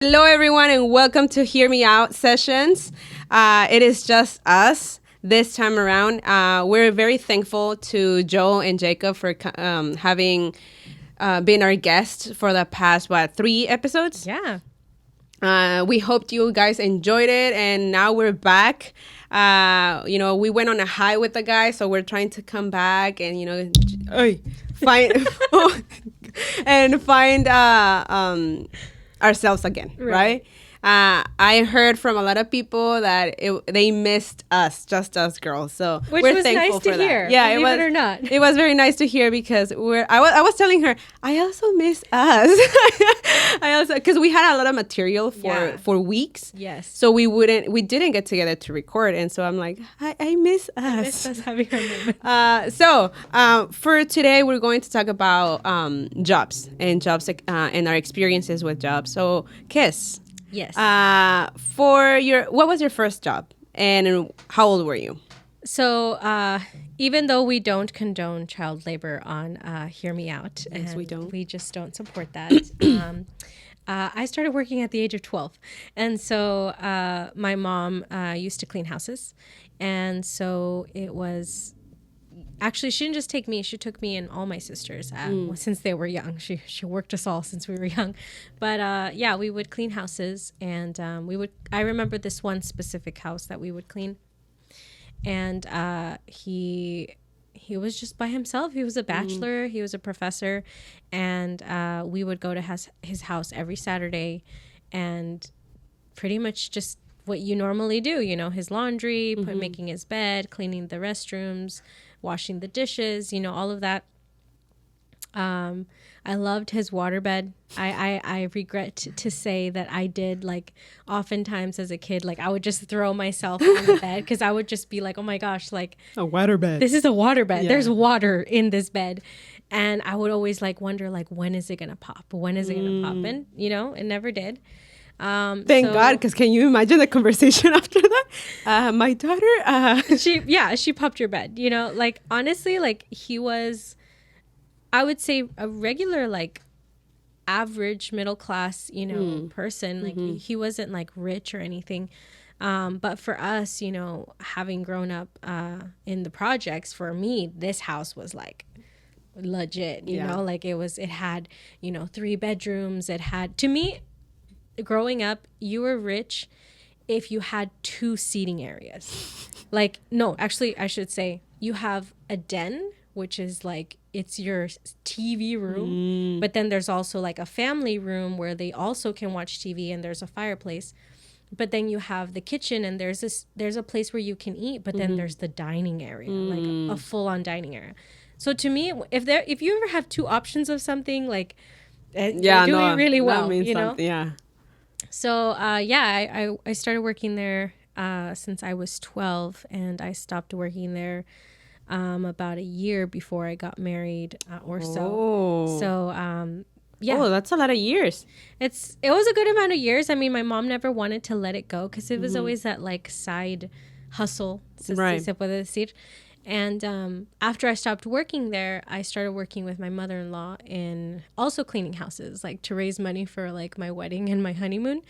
Hello, everyone, and welcome to Hear Me Out sessions. It is just us this time around. We're very thankful to Joe and Jacob for having been our guests for the past, 3 episodes? Yeah. We hoped you guys enjoyed it, and now we're back. We went on a high with the guys, so we're trying to come back and, find and find ourselves again, right? I heard from a lot of people that they missed us, just us girls. So Which we're was thankful nice to for that. hear, Yeah, believe it or not. It was very nice to hear because I was telling her I also miss us. I also because we had a lot of material for weeks. Yes. So we didn't get together to record, and so I'm like, I miss us. I miss us having our moment. For today, we're going to talk about jobs and and our experiences with jobs. So, Kiss. Yes. What was your first job and how old were you? So even though we don't condone child labor on Hear Me Out, Yes, we don't. We just don't support that. I started working at the age of 12. And so my mom used to clean houses. And so it was... Actually, she didn't just take me. She took me and all my sisters since they were young. She worked us all since we were young. But we would clean houses, and I remember this one specific house that we would clean, and he was just by himself. He was a bachelor. He was a professor, and we would go to his house every Saturday, and pretty much just what you normally do. His laundry, making his bed, cleaning the restrooms, washing the dishes, all of that. I loved his waterbed. I regret to say that I did, like, oftentimes as a kid, like, I would just throw myself on the bed because I would just be like, oh my gosh, like, a waterbed. This is a waterbed. Yeah. There's water in this bed. And I would always, like, wonder, like, when is it going to pop? When is it going to pop? And, it never did. Thank God, because can you imagine the conversation after that? My daughter, she popped your bed, like, honestly, like, he was, I would say, a regular, like, average middle class, person. Like, he wasn't, like, rich or anything. But for us, having grown up in the projects, for me, this house was, like, legit, you know, like, it had, 3 bedrooms. It had, to me, growing up, you were rich if you had 2 seating areas. Like, no, actually, I should say you have a den, which is like, it's your TV room. But then there's also like a family room where they also can watch TV, and there's a fireplace. But then you have the kitchen, and there's a place where you can eat, but then there's the dining area, like a full-on dining area. So to me, if you ever have 2 options of something, like, you're doing really well, Yeah. So, I started working there since I was 12, and I stopped working there about a year before I got married or so. Oh. So, Oh, that's a lot of years. it was a good amount of years. I mean, my mom never wanted to let it go because it was always that, like, side hustle, si Right. se puede decir. And after I stopped working there, I started working with my mother-in-law in also cleaning houses, like, to raise money for, like, my wedding and my honeymoon.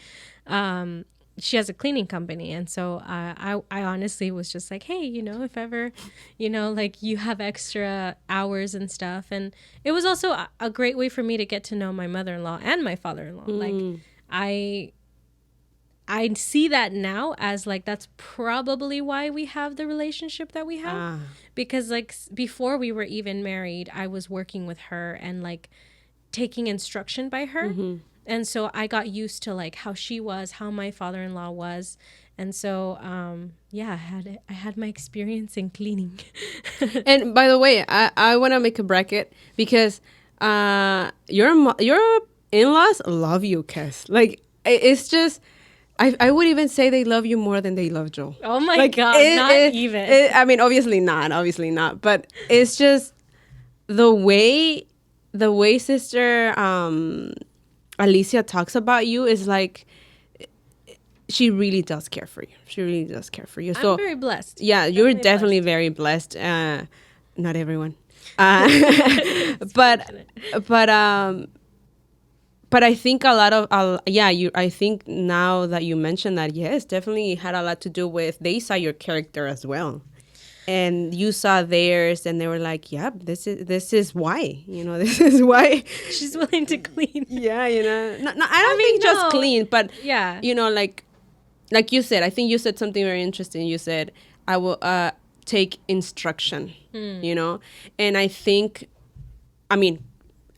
She has a cleaning company. And so I honestly was just like, hey, if ever, like, you have extra hours and stuff. And it was also a great way for me to get to know my mother-in-law and my father-in-law. Like, I see that now as, like, that's probably why we have the relationship that we have. Because, like, before we were even married, I was working with her and, like, taking instruction by her. And so I got used to, like, how she was, how my father-in-law was. And so, I had my experience in cleaning. And by the way, I want to make a bracket because your in-laws love you, Kes. Like, it's just... I would even say they love you more than they love Joe. Oh my God, not even. I mean, obviously not. But it's just the way Sister Alicia talks about you is like, she really does care for you. So I'm very blessed. yeah, you're definitely very blessed. Not everyone, but but I think a lot of I think now that you mentioned that, yes, definitely had a lot to do with they saw your character as well, and you saw theirs, and they were like, "Yep, this is why, this is why." She's willing to clean. Yeah, no, I don't think just no. clean, but Yeah. like you said, I think you said something very interesting. You said, "I will take instruction," and I think, I mean,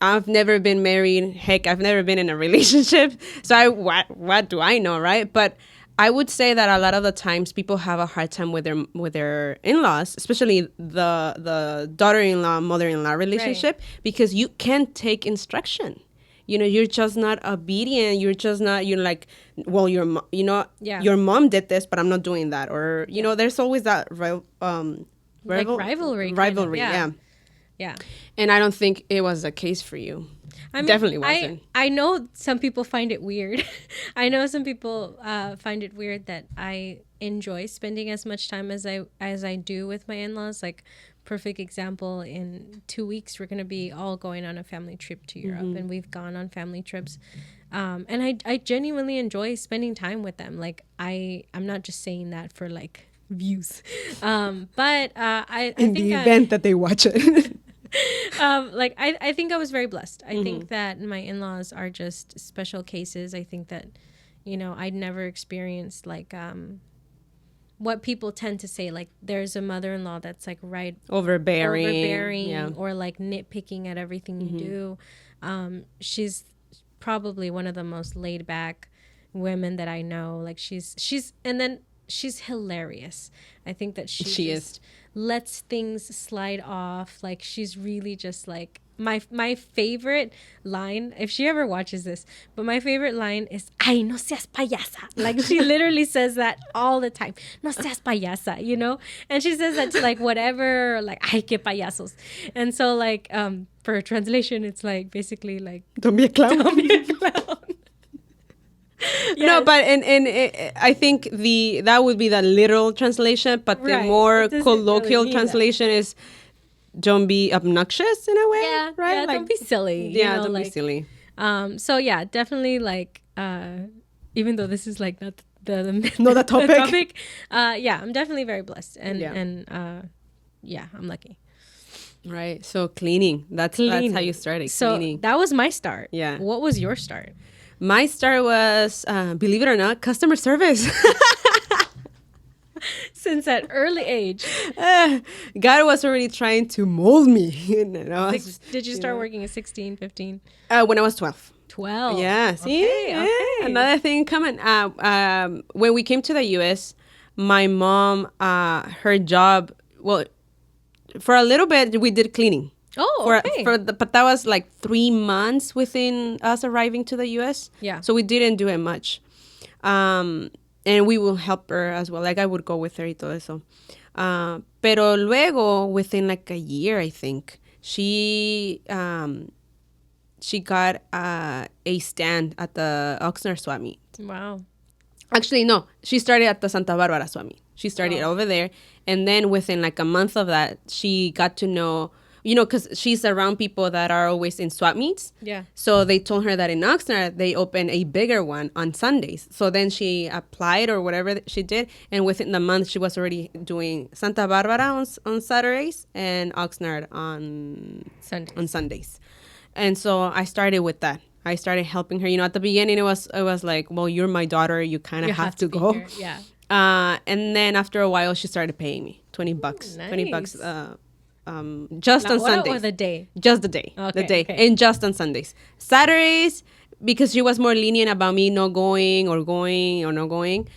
I've never been married. Heck, I've never been in a relationship. So what do I know, right? But I would say that a lot of the times people have a hard time with their in-laws, especially the daughter-in-law, mother-in-law relationship, because you can't take instruction. You're just not obedient. You're just not. You're like, well, your mom did this, but I'm not doing that. Or there's always that rivalry. Rivalry, yeah. Yeah. And I don't think it was the case for you. I mean, definitely wasn't. I know some people find it weird. I know some people find it weird that I enjoy spending as much time as I do with my in-laws. Like, perfect example, in 2 weeks we're going to be all going on a family trip to Europe, and we've gone on family trips. And I genuinely enjoy spending time with them. Like, I'm not just saying that for like views. But I in think the event that they watch it. I think I was very blessed. I think that my in-laws are just special cases. I think that, I'd never experienced like what people tend to say, like there's a mother-in-law that's like overbearing, or like nitpicking at everything you do. She's probably one of the most laid back women that I know. Like she's hilarious. I think that she just lets things slide off. Like, she's really just like my favorite line, if she ever watches this, but my favorite line is, "Ay, no seas payasa." Like, she literally says that all the time. "No seas payasa," And she says that to like whatever, like, "Ay, que payasos." And so like for a translation, it's like basically like, don't be a clown. Don't be a clown. Yes. No, but I think that would be the literal translation, but the more colloquial really translation is, don't be obnoxious in a way, right? Yeah, like, don't be silly. Yeah, don't be silly. So yeah, definitely like even though this is like not the topic. Yeah, I'm definitely very blessed, and I'm lucky. Right. So cleaning. That's how you started. So cleaning. That was my start. Yeah. What was your start? My start was, believe it or not, customer service. Since that early age. God was already trying to mold me. Did you start working at 16, 15? When I was 12. 12? Yeah. See? Okay. Another thing coming. When we came to the U.S., my mom, her job, well, for a little bit, we did cleaning. Oh, okay. But that was like 3 months within us arriving to the U.S. Yeah. So we didn't do it much. And we will help her as well. Like, I would go with her y todo eso. Pero luego, within like a year, I think, she got a stand at the Oxnard Swap Meet. Wow. Actually, no. She started at the Santa Barbara Swap Meet. She started over there. And then within like a month of that, she got to know... because she's around people that are always in swap meets. Yeah. So they told her that in Oxnard, they opened a bigger one on Sundays. So then she applied or whatever she did. And within the month, she was already doing Santa Barbara on Saturdays and Oxnard on Sundays. And so I started with that. I started helping her. At the beginning, it was like, well, you're my daughter. You kind of have to go. Here. Yeah. And then after a while, she started paying me $20. Nice. $20. Just on Sundays. Or the day? Just the day. Okay, the day. Okay. And just on Sundays. Saturdays, because she was more lenient about me not going or not going,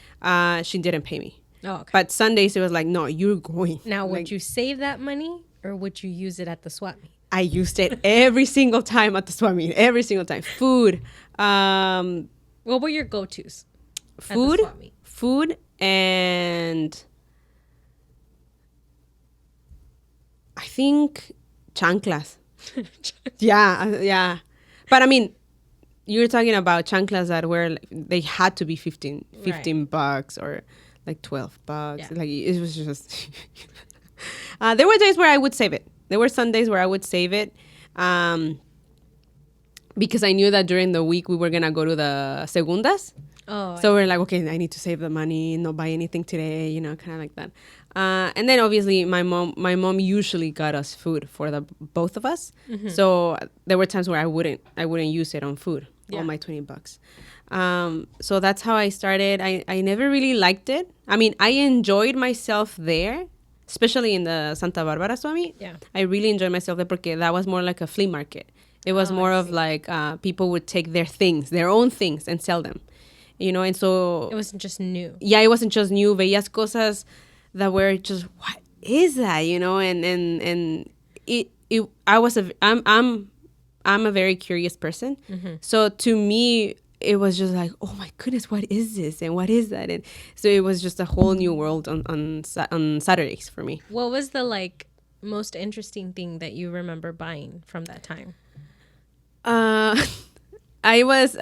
she didn't pay me. Oh, okay. But Sundays, it was like, no, you're going. Now, would you save that money or would you use it at the swap meet? I used it every single time at the swap meet. Every single time. Food. What were your go-tos? Food and... I think chanclas. Yeah. But I mean, you're talking about chanclas that were, they had to be $15 or like $12. Yeah. Like, it was just, there were days where I would save it. There were Sundays where I would save it. because I knew that during the week we were gonna go to the segundas. Oh, So we're like, okay, I need to save the money, not buy anything today, you know, kind of like that. And then obviously my mom usually got us food for the both of us. So there were times where I wouldn't use it on food, all my $20. So that's how I started. I never really liked it. I mean, I enjoyed myself there, especially in the Santa Barbara Swami. Yeah. I really enjoyed myself there because that was more like a flea market. It was more of like people would take their own things and sell them. You know, and so it wasn't just new. Yeah, it wasn't just new. Veías cosas that were just, what is that? You know, and I'm a very curious person. So to me, it was just like, oh my goodness, what is this and what is that? And so it was just a whole new world on Saturdays for me. What was the like most interesting thing that you remember buying from that time? I was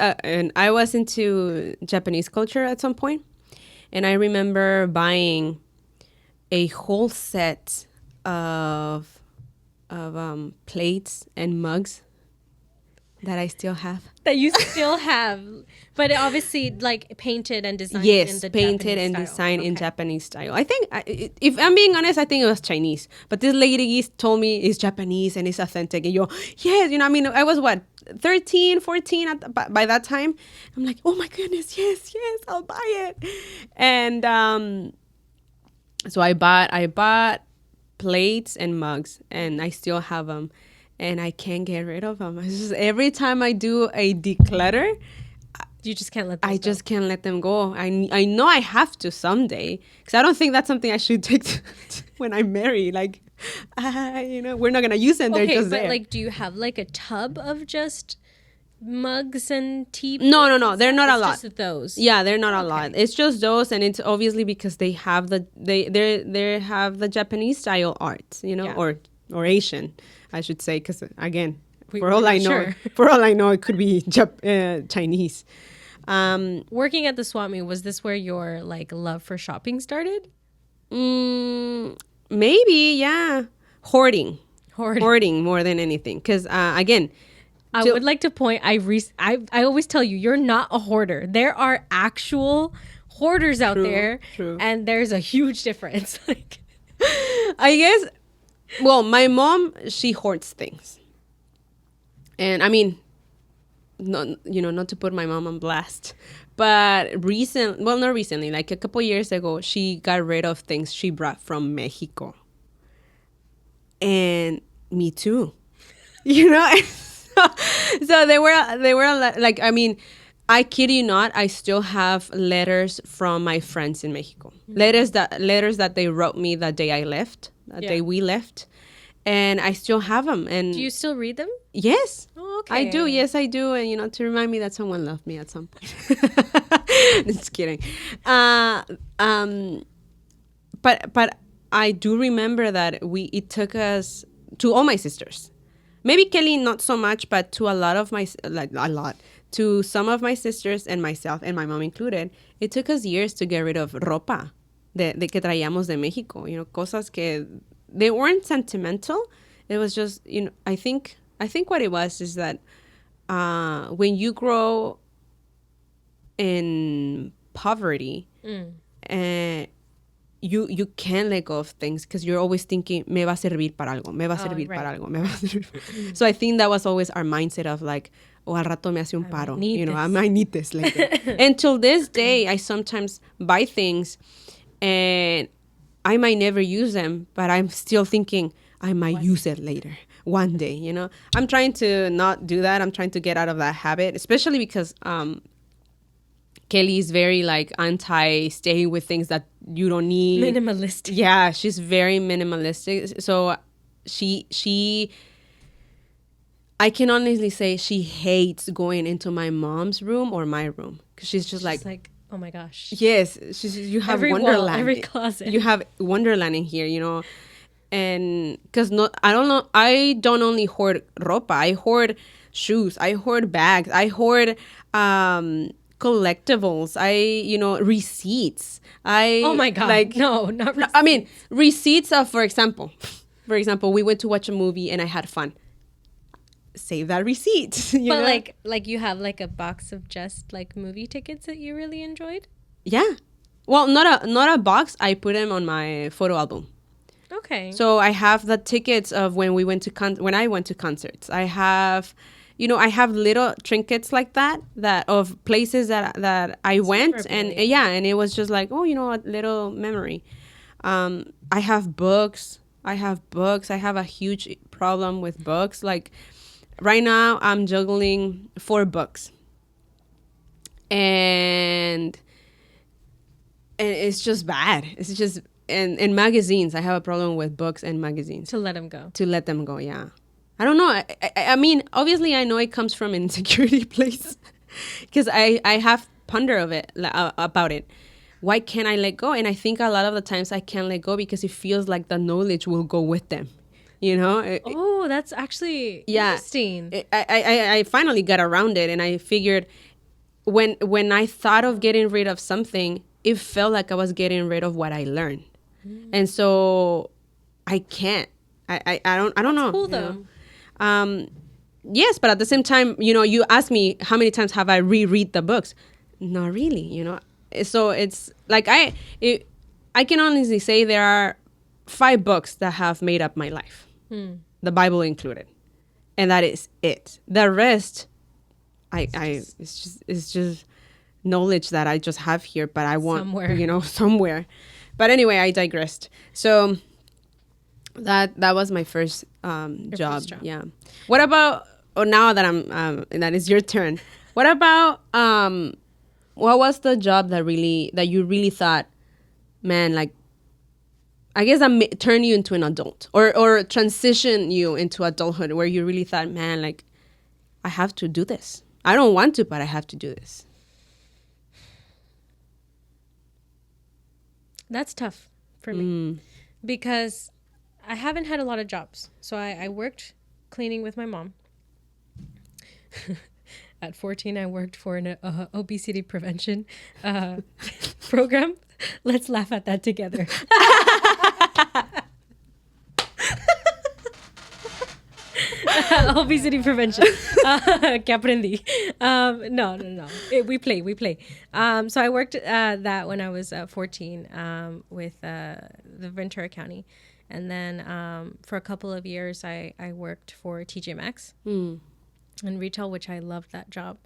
into Japanese culture at some point, and I remember buying a whole set of plates and mugs that I still have. That you still have, but it obviously like painted and designed. Yes, in the painted Japanese and style. designed in Japanese style. I think, if I'm being honest, I think it was Chinese. But this lady told me it's Japanese and it's authentic. And yes, you know, I mean, I was what, 13, 14 by that time. I'm like, oh my goodness, yes, I'll buy it. And so I bought plates and mugs, and I still have them. And I can't get rid of them. It's just every time I do a declutter, you just can't let them go. just can't let them go. I know I have to someday, because I don't think that's something I should take to when I'm married. Like, you know, we're not gonna use them. They're just there. Like, do you have like a tub of just mugs and tea? No, they're not a lot. Just those. Yeah, they're not a lot. It's just those, and it's obviously because they have they have the Japanese style art, you know, or Asian, I should say, because again, for all I know, it could be Chinese. Working at the swap meet, was this where your like love for shopping started? Maybe, yeah. Hoarding more than anything, because again, I would like to point. I always tell you, you're not a hoarder. There are actual hoarders out there, and there's a huge difference. Like, I guess. Well, my mom, she hoards things. And I mean, not to put my mom on blast, but not recently, like a couple years ago, she got rid of things she brought from Mexico. And me too. You know? So they were like, I mean, I kid you not, I still have letters from my friends in Mexico. Letters that they wrote me the day I left. Day we left, and I still have them. And do you still read them? Yes. Oh, okay. I do. Yes, I do. And to remind me that someone loved me at some point. Just kidding. But I do remember that it took us, to all my sisters, maybe Kelly not so much, but to to some of my sisters and myself and my mom included, it took us years to get rid of ropa de que traíamos de Mexico, cosas que they weren't sentimental. It was just, I think what it was is that when you grow in poverty, you can't let go of things because you're always thinking, me va a servir para algo, me va a servir para algo, me va a servir. So I think that was always our mindset of like, al rato me hace un paro, I need this later. Until this day, I sometimes buy things and I might never use them, but I'm still thinking I might use it later, one day, I'm trying to not do that. I'm trying to get out of that habit, especially because Kelly is very like anti-staying with things that you don't need. Minimalistic. Yeah, she's very minimalistic. So I can honestly say she hates going into my mom's room or my room because she's just like, oh my gosh. Yes, you have every Wonderland. Wall, every closet. You have Wonderland in here, and because I don't only hoard ropa. I hoard shoes. I hoard bags. I hoard collectibles. Receipts. Oh my God. No, not receipts. I mean, receipts of, for example, we went to watch a movie and I had fun. save that receipt. But like you have like a box of just like movie tickets that you really enjoyed? Yeah. Well, not a box. I put them on my photo album. Okay. So I have the tickets of when we went to when I went to concerts. I have, I have little trinkets like that of places that I went, and and it was just like, oh, a little memory. I have books. I have a huge problem with books. Like right now, I'm juggling 4 books, and it's just bad. It's just and magazines. I have a problem with books and magazines. To let them go. To let them go, yeah. I don't know. I mean, obviously, I know it comes from insecurity place, because I have ponder of it about it. Why can't I let go? And I think a lot of the times I can't let go because it feels like the knowledge will go with them. Oh, that's actually interesting. I finally got around it, and I figured when I thought of getting rid of something, it felt like I was getting rid of what I learned. And so I can't. I don't know. Cool though. Yes, but at the same time, you ask me how many times have I reread the books? Not really, So it's like I can honestly say there are 5 books that have made up my life, the Bible included, and that is it. The rest, it's just knowledge that I just have here, but I want somewhere. But anyway, I digressed. So that was my first job. Yeah. What about? Oh, now that that is your turn. What about what was the job that you really thought, man, like, I guess that turned you into an adult or transition you into adulthood, where you really thought, man, like, I have to do this. I don't want to, but I have to do this. That's tough for me because I haven't had a lot of jobs. So I worked cleaning with my mom. At 14, I worked for an obesity prevention program. Let's laugh at that together. Obesity prevention. Que aprendí. No. We play. So I worked that when I was 14 with the Ventura County. And then for a couple of years, I worked for TJ Maxx in retail, which I loved that job.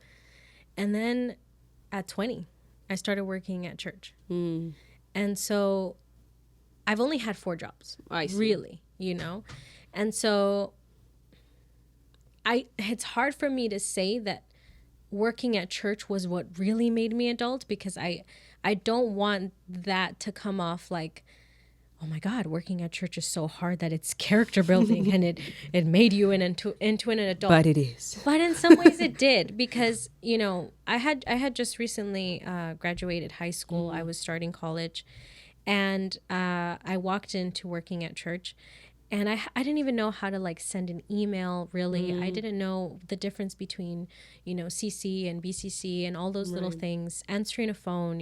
And then at 20, I started working at church. And so I've only had 4 jobs, really, And so it's hard for me to say that working at church was what really made me adult, because I don't want that to come off like, oh my God, working at church is so hard that it's character building and it made you into an adult. But it is. But in some ways it did, because, I had just recently graduated high school. I was starting college, and I walked into working at church, and I didn't even know how to like send an email, really. I didn't know the difference between, CC and BCC and all those little things, answering a phone,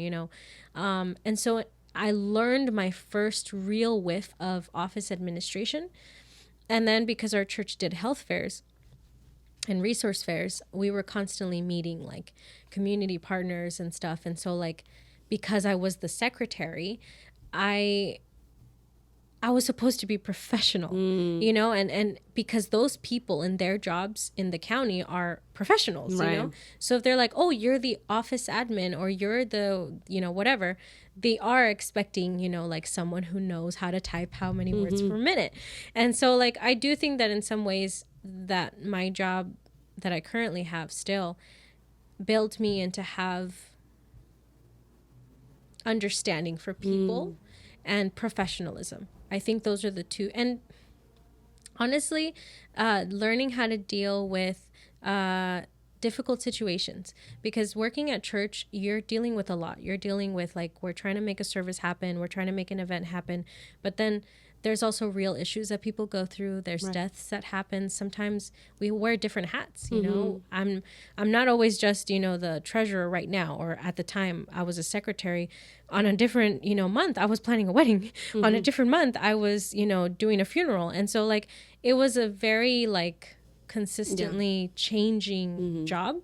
and so I learned my first real whiff of office administration. And then because our church did health fairs and resource fairs, we were constantly meeting like community partners and stuff. And so like, because I was the secretary, I was supposed to be professional, and because those people in their jobs in the county are professionals, So if they're like, oh, you're the office admin, or you're the, whatever, they are expecting, like someone who knows how to type how many words per minute. And so like, I do think that in some ways that my job that I currently have still built me into have understanding for people and professionalism. I think those are the two. And honestly, learning how to deal with difficult situations, because working at church, you're dealing with a lot. You're dealing with like, we're trying to make a service happen. We're trying to make an event happen. But then there's also real issues that people go through. There's deaths that happen. Sometimes we wear different hats, I'm not always just, the treasurer right now, or at the time I was a secretary. On a different, month, I was planning a wedding. On a different month, I was, doing a funeral. And so like, it was a very like consistently changing job.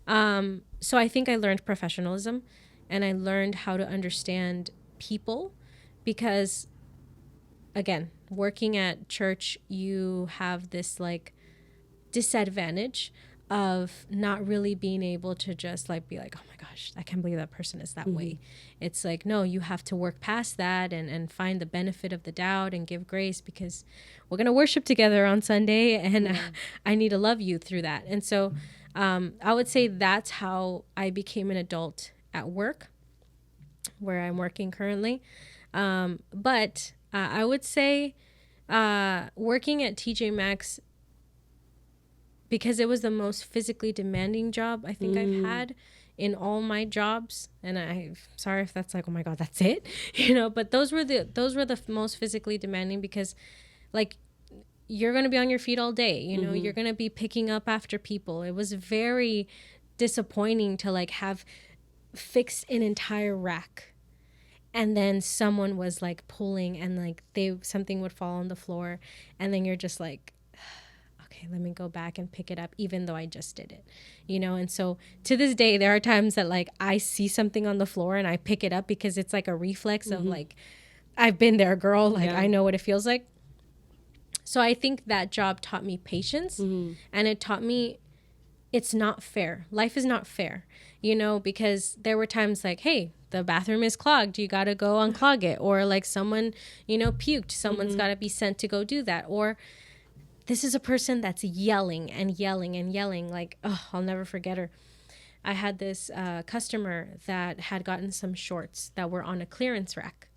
So I think I learned professionalism, and I learned how to understand people, because again, working at church, you have this like disadvantage of not really being able to just like be like, oh my gosh, I can't believe that person is that way. It's like, no, you have to work past that and find the benefit of the doubt and give grace, because we're going to worship together on Sunday, and I need to love you through that. And so I would say that's how I became an adult at work, where I'm working currently. But I would say working at TJ Maxx, because it was the most physically demanding job I think I've had in all my jobs. And I'm sorry if that's like, oh my God, that's it, but those were the most physically demanding, because like you're going to be on your feet all day, you're going to be picking up after people. It was very disappointing to like have fixed an entire rack, and then someone was like pulling, and like something would fall on the floor, and then you're just like, okay, let me go back and pick it up, even though I just did it, And so to this day, there are times that like I see something on the floor and I pick it up, because it's like a reflex of like, I've been there, girl. Like I know what it feels like. So I think that job taught me patience, and it taught me it's not fair. Life is not fair, because there were times like, hey, the bathroom is clogged, you got to go unclog it. Or like someone, puked, someone's got to be sent to go do that. Or this is a person that's yelling and yelling and yelling. Like, oh, I'll never forget her. I had this customer that had gotten some shorts that were on a clearance rack,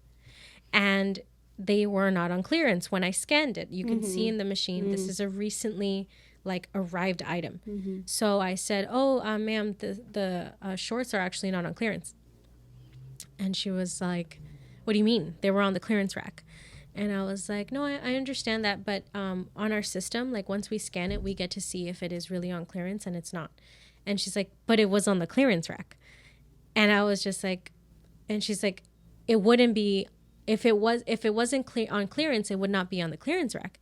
and they were not on clearance. When I scanned it, you can see in the machine, this is a recently like arrived item. So I said, oh, ma'am, the shorts are actually not on clearance. And she was like, what do you mean? They were on the clearance rack. And I was like, no, I understand that. But on our system, like once we scan it, we get to see if it is really on clearance, and it's not. And she's like, but it was on the clearance rack. And I was just like, and she's like, it wouldn't be, if it wasn't on clearance, it would not be on the clearance rack.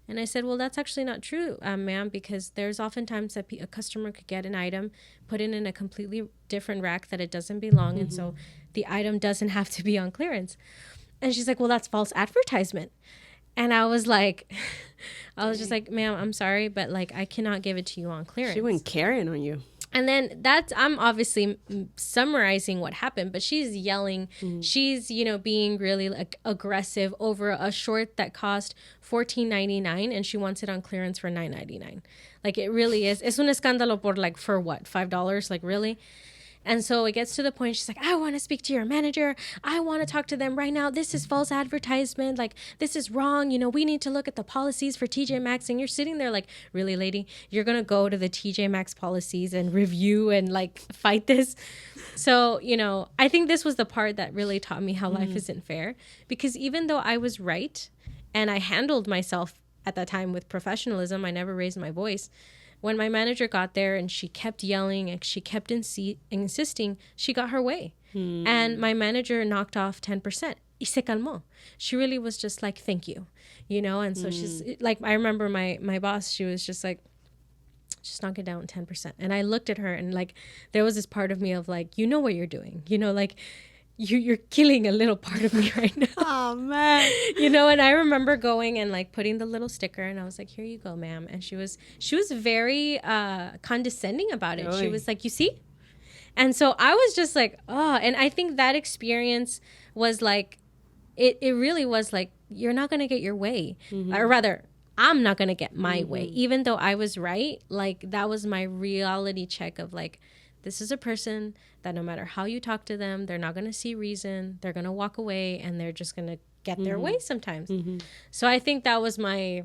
And I said, well, that's actually not true, ma'am, because there's oftentimes that a customer could get an item, put it in a completely different rack that it doesn't belong. And so the item doesn't have to be on clearance. And she's like, well, that's false advertisement. And I was like, I was just like, ma'am, I'm sorry, but like, I cannot give it to you on clearance. She went carrying on you. And then I'm obviously summarizing what happened, but she's yelling. She's, being really like aggressive over a short that cost $14.99, and she wants it on clearance for $9.99. Like it really is. Es un escándalo por like, for what? $5? Like really? And so it gets to the point, she's like, I want to speak to your manager. I want to talk to them right now. This is false advertisement. Like, this is wrong. We need to look at the policies for TJ Maxx. And you're sitting there like, really, lady? You're going to go to the TJ Maxx policies and review and like fight this? So, I think this was the part that really taught me how life isn't fair. Because even though I was right and I handled myself at that time with professionalism, I never raised my voice. When my manager got there and she kept yelling and she kept insisting, she got her way. And my manager knocked off 10%. Y se calmó. She really was just like, thank you, And so she's like, I remember my boss, she was just like, just knock it down 10%. And I looked at her and like, there was this part of me of like, what you're doing, like, you're killing a little part of me right now. Oh, man. And I remember going and like putting the little sticker, and I was like, here you go, ma'am. And she was very condescending about it. Really? She was like, you see? And so I was just like, oh, and I think that experience was like, it really was like, you're not going to get your way. Or rather, I'm not going to get my way. Even though I was right, like that was my reality check of like, this is a person that no matter how you talk to them, they're not going to see reason. They're going to walk away, and they're just going to get their way sometimes. So I think that was my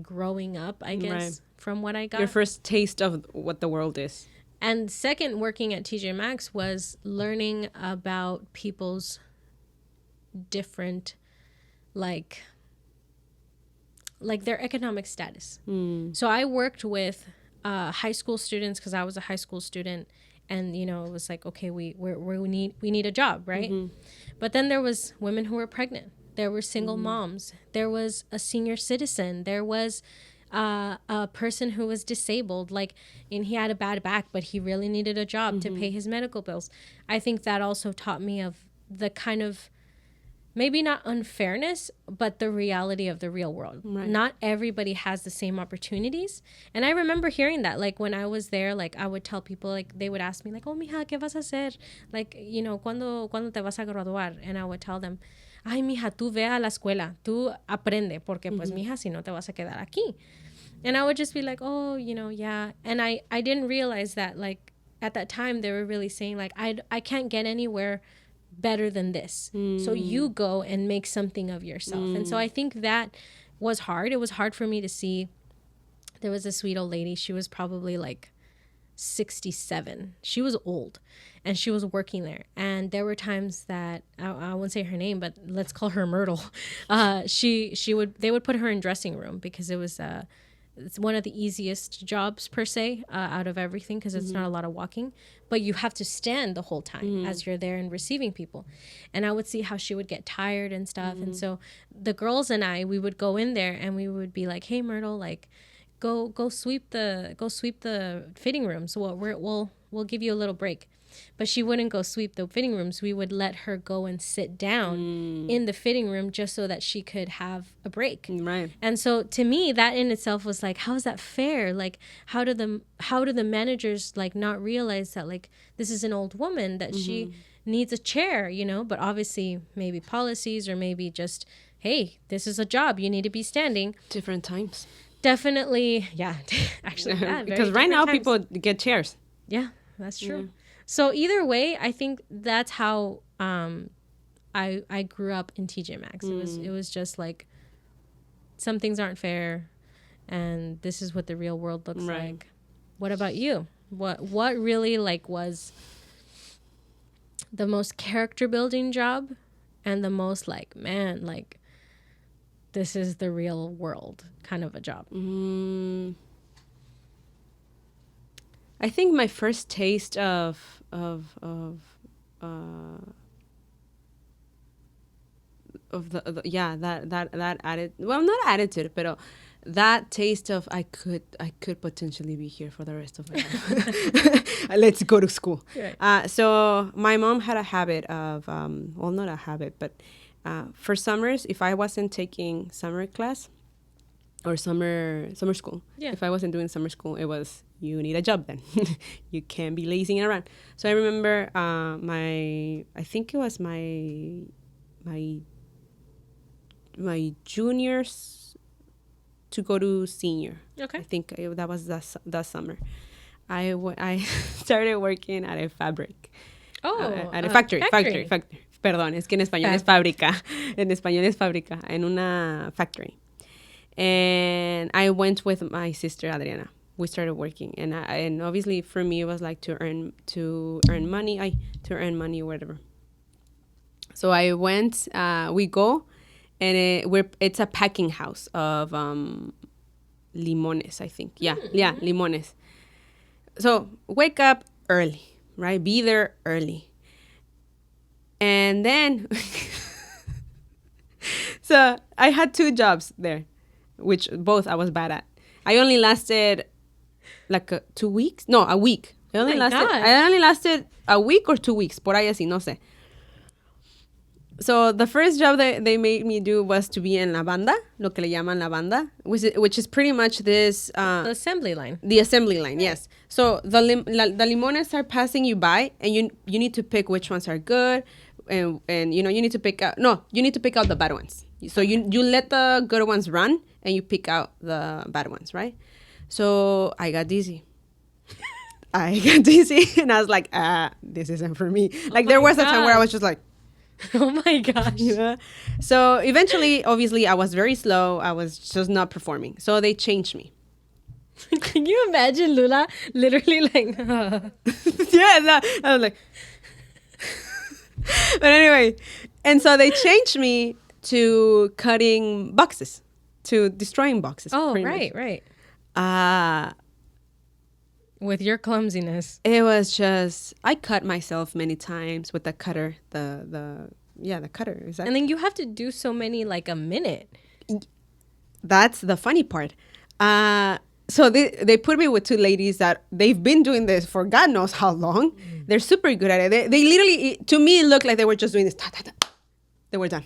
growing up, I guess, from what I got. Your first taste of what the world is. And second, working at TJ Maxx was learning about people's different, like their economic status. So I worked with high school students, because I was a high school student, and it was like, okay, we need a job, right? But then there was women who were pregnant, there were single moms, there was a senior citizen, there was a person who was disabled, like, and he had a bad back, but he really needed a job to pay his medical bills. I think that also taught me of the kind of, maybe not unfairness, but the reality of the real world. Right. Not everybody has the same opportunities. And I remember hearing that, like, when I was there, like, I would tell people, like, they would ask me, like, oh, mija, ¿qué vas a hacer? Like, you know, ¿cuándo te vas a graduar? And I would tell them, ay, mija, tú ve a la escuela, tú aprende, porque, pues, mija, si no te vas a quedar aquí. And I would just be like, oh, you know, yeah. And I didn't realize that, like, at that time, they were really saying, like, I can't get anywhere better than this. So you go and make something of yourself. And so I think that was hard. It was hard for me to see. There was a sweet old lady. She was probably like 67. She was old and she was working there. And there were times that I won't say her name, but let's call her Myrtle. They would put her in dressing room because it was it's one of the easiest jobs per se out of everything, because it's not a lot of walking, but you have to stand the whole time as you're there and receiving people. And I would see how she would get tired and stuff. And so the girls and we would go in there and we would be like, hey, Myrtle, like, go sweep the fitting rooms. We'll give you a little break. But she wouldn't go sweep the fitting rooms. We would let her go and sit down in the fitting room just so that she could have a break. Right. And so to me, that in itself was like, how is that fair? Like, how do the managers, like, not realize that, like, this is an old woman, that she needs a chair, you know? But obviously maybe policies, or maybe just, hey, this is a job, you need to be standing. Different times. Definitely. Yeah. Actually, yeah, because right now people get chairs. Yeah, that's true. So either way, I think that's how I grew up in TJ Maxx. It was just like, some things aren't fair, and this is what the real world looks like. What about you? What really, like, was the most character building job, and the most, like, man, like, this is the real world kind of a job? I think my first taste of that added, well, not attitude, but that taste of I could potentially be here for the rest of my life. Let's go to school. Right. So my mom had a habit of well, not a habit, but for summers, if I wasn't taking summer class or summer school, if I wasn't doing summer school, it was, you need a job then. You can't be lazing around. So I remember I think it was my juniors to go to senior. Okay. I think that was that summer. I started working at a fabric. At a factory. Perdón, es que en español es fábrica. En español es fábrica. En una factory. And I went with my sister Adriana. We started working, and obviously for me it was like to earn money or whatever. So I went. We go, and it's a packing house of limones, I think. Yeah, limones. So wake up early, right? Be there early, and then so I had 2 jobs there, which both I was bad at. I only lasted like 2 weeks. No, a week. I only lasted a week or 2 weeks. Por ahí así, no sé. So the first job that they made me do was to be in la banda, lo que le llaman la banda, which is pretty much this... the assembly line. The assembly line, yes. So the limones are passing you by, and you need to pick which ones are good, and you know, you need to pick out the bad ones. So you let the good ones run, and you pick out the bad ones, right? So I got dizzy. And I was like, this isn't for me. Like, there was a time where I was just like, oh my gosh. Yeah. So eventually, obviously, I was very slow. I was just not performing. So they changed me. Can you imagine Lula literally like... Yeah, no, I was like... But anyway, and so they changed me to cutting boxes, to destroying boxes. Oh, right. With your clumsiness. It was just, I cut myself many times with the cutter, the cutter. Exactly. And then you have to do so many, like, a minute. That's the funny part. So they put me with two ladies that they've been doing this for God knows how long. They're super good at it. They literally, to me, it looked like they were just doing this. Ta, ta, ta. They were done.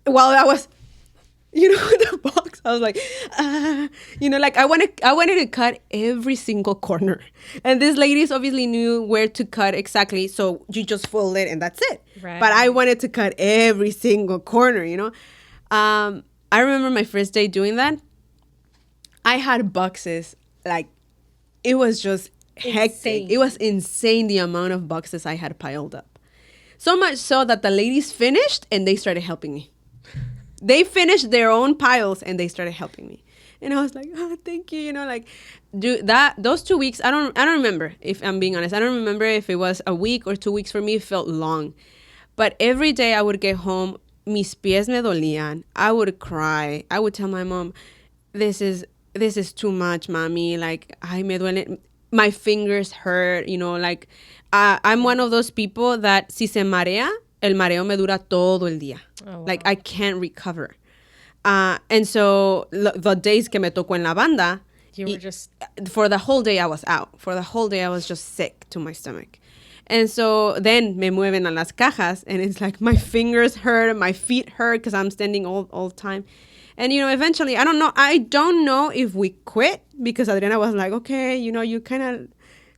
While I was, the box. I was like, like I wanted to cut every single corner. And these ladies obviously knew where to cut exactly. So you just fold it and that's it. Right. But I wanted to cut every single corner, I remember my first day doing that. I had boxes, like, it was just hectic. Insane. It was insane the amount of boxes I had piled up. So much so that the ladies finished and they started helping me. They finished their own piles and they started helping me. And I was like, oh, thank you. Those 2 weeks, I don't remember, if I'm being honest. I don't remember if it was a week or 2 weeks. For me, it felt long. But every day I would get home, mis pies me dolían. I would cry. I would tell my mom, this is too much, mommy. Like, ay, me duele. My fingers hurt, I'm one of those people that si se marea, el mareo me dura todo el día. Oh, wow. Like, I can't recover. And so the days que me tocó en la banda, You were just... for the whole day I was out. For the whole day I was just sick to my stomach. And so then me mueven a las cajas and it's like my fingers hurt, my feet hurt because I'm standing all the time. And, eventually, I don't know if we quit because Adriana was like, okay, you kind of,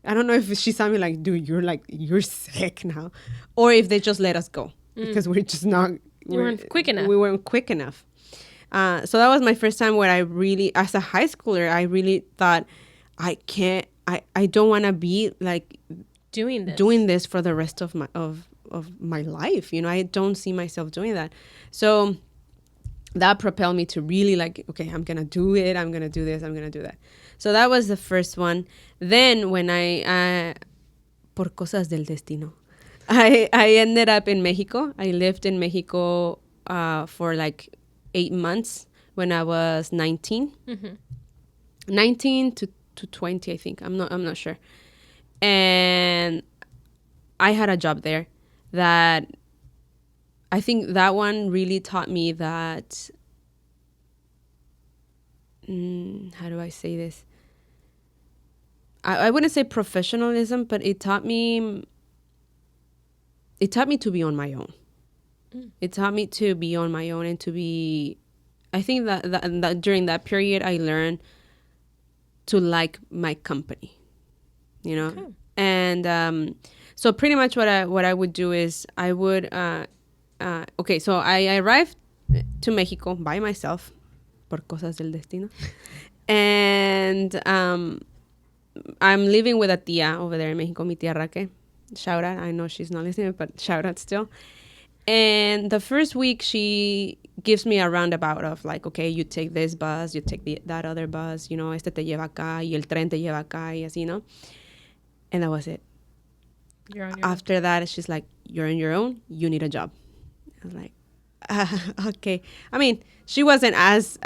I don't know if she saw me like, dude, you're sick now. Or if they just let us go because we're just not. You weren't quick enough. We weren't quick enough. So that was my first time where I really, as a high schooler, I really thought, I don't want to be like doing this for the rest of my life. I don't see myself doing that. So that propelled me to really like, okay, I'm going to do it. I'm going to do this. I'm going to do that. So that was the first one. Then when por cosas del destino, I ended up in Mexico. I lived in Mexico for like 8 months when I was 19. Mm-hmm. 19 to 20, I think. I'm not sure. And I had a job there that I think that one really taught me that, how do I say this? I wouldn't say professionalism, but it taught me to be on my own. It taught me to be on my own and to be, I think that during that period, I learned to like my company, Okay. And so pretty much what I would do is I would, okay, so I arrived to Mexico by myself, por cosas del destino. And I'm living with a tía over there in Mexico, mi tía Raque. Shout out. I know she's not listening, but shout out still. And the first week, she gives me a roundabout of like, okay, you take this bus, you take that other bus, este te lleva acá, y el tren te lleva acá, y así, And that was it. You're on your After that, she's like, you're on your own, you need a job. I was like, okay. I mean, she wasn't as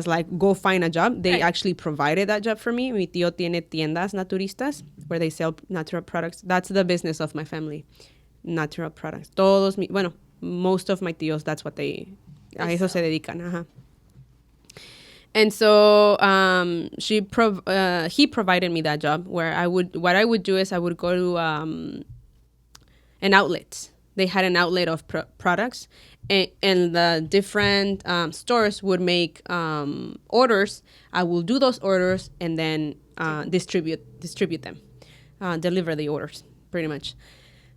like, go find a job. They actually provided that job for me. Mi tío tiene tiendas naturistas where they sell natural products. That's the business of my family. Natural products. Most of my tíos, that's what a eso se dedican. Ajá. And so he provided me that job where what I would do is I would go to an outlet. They had an outlet of products, and the different stores would make orders. I will do those orders and then distribute them, deliver the orders, pretty much.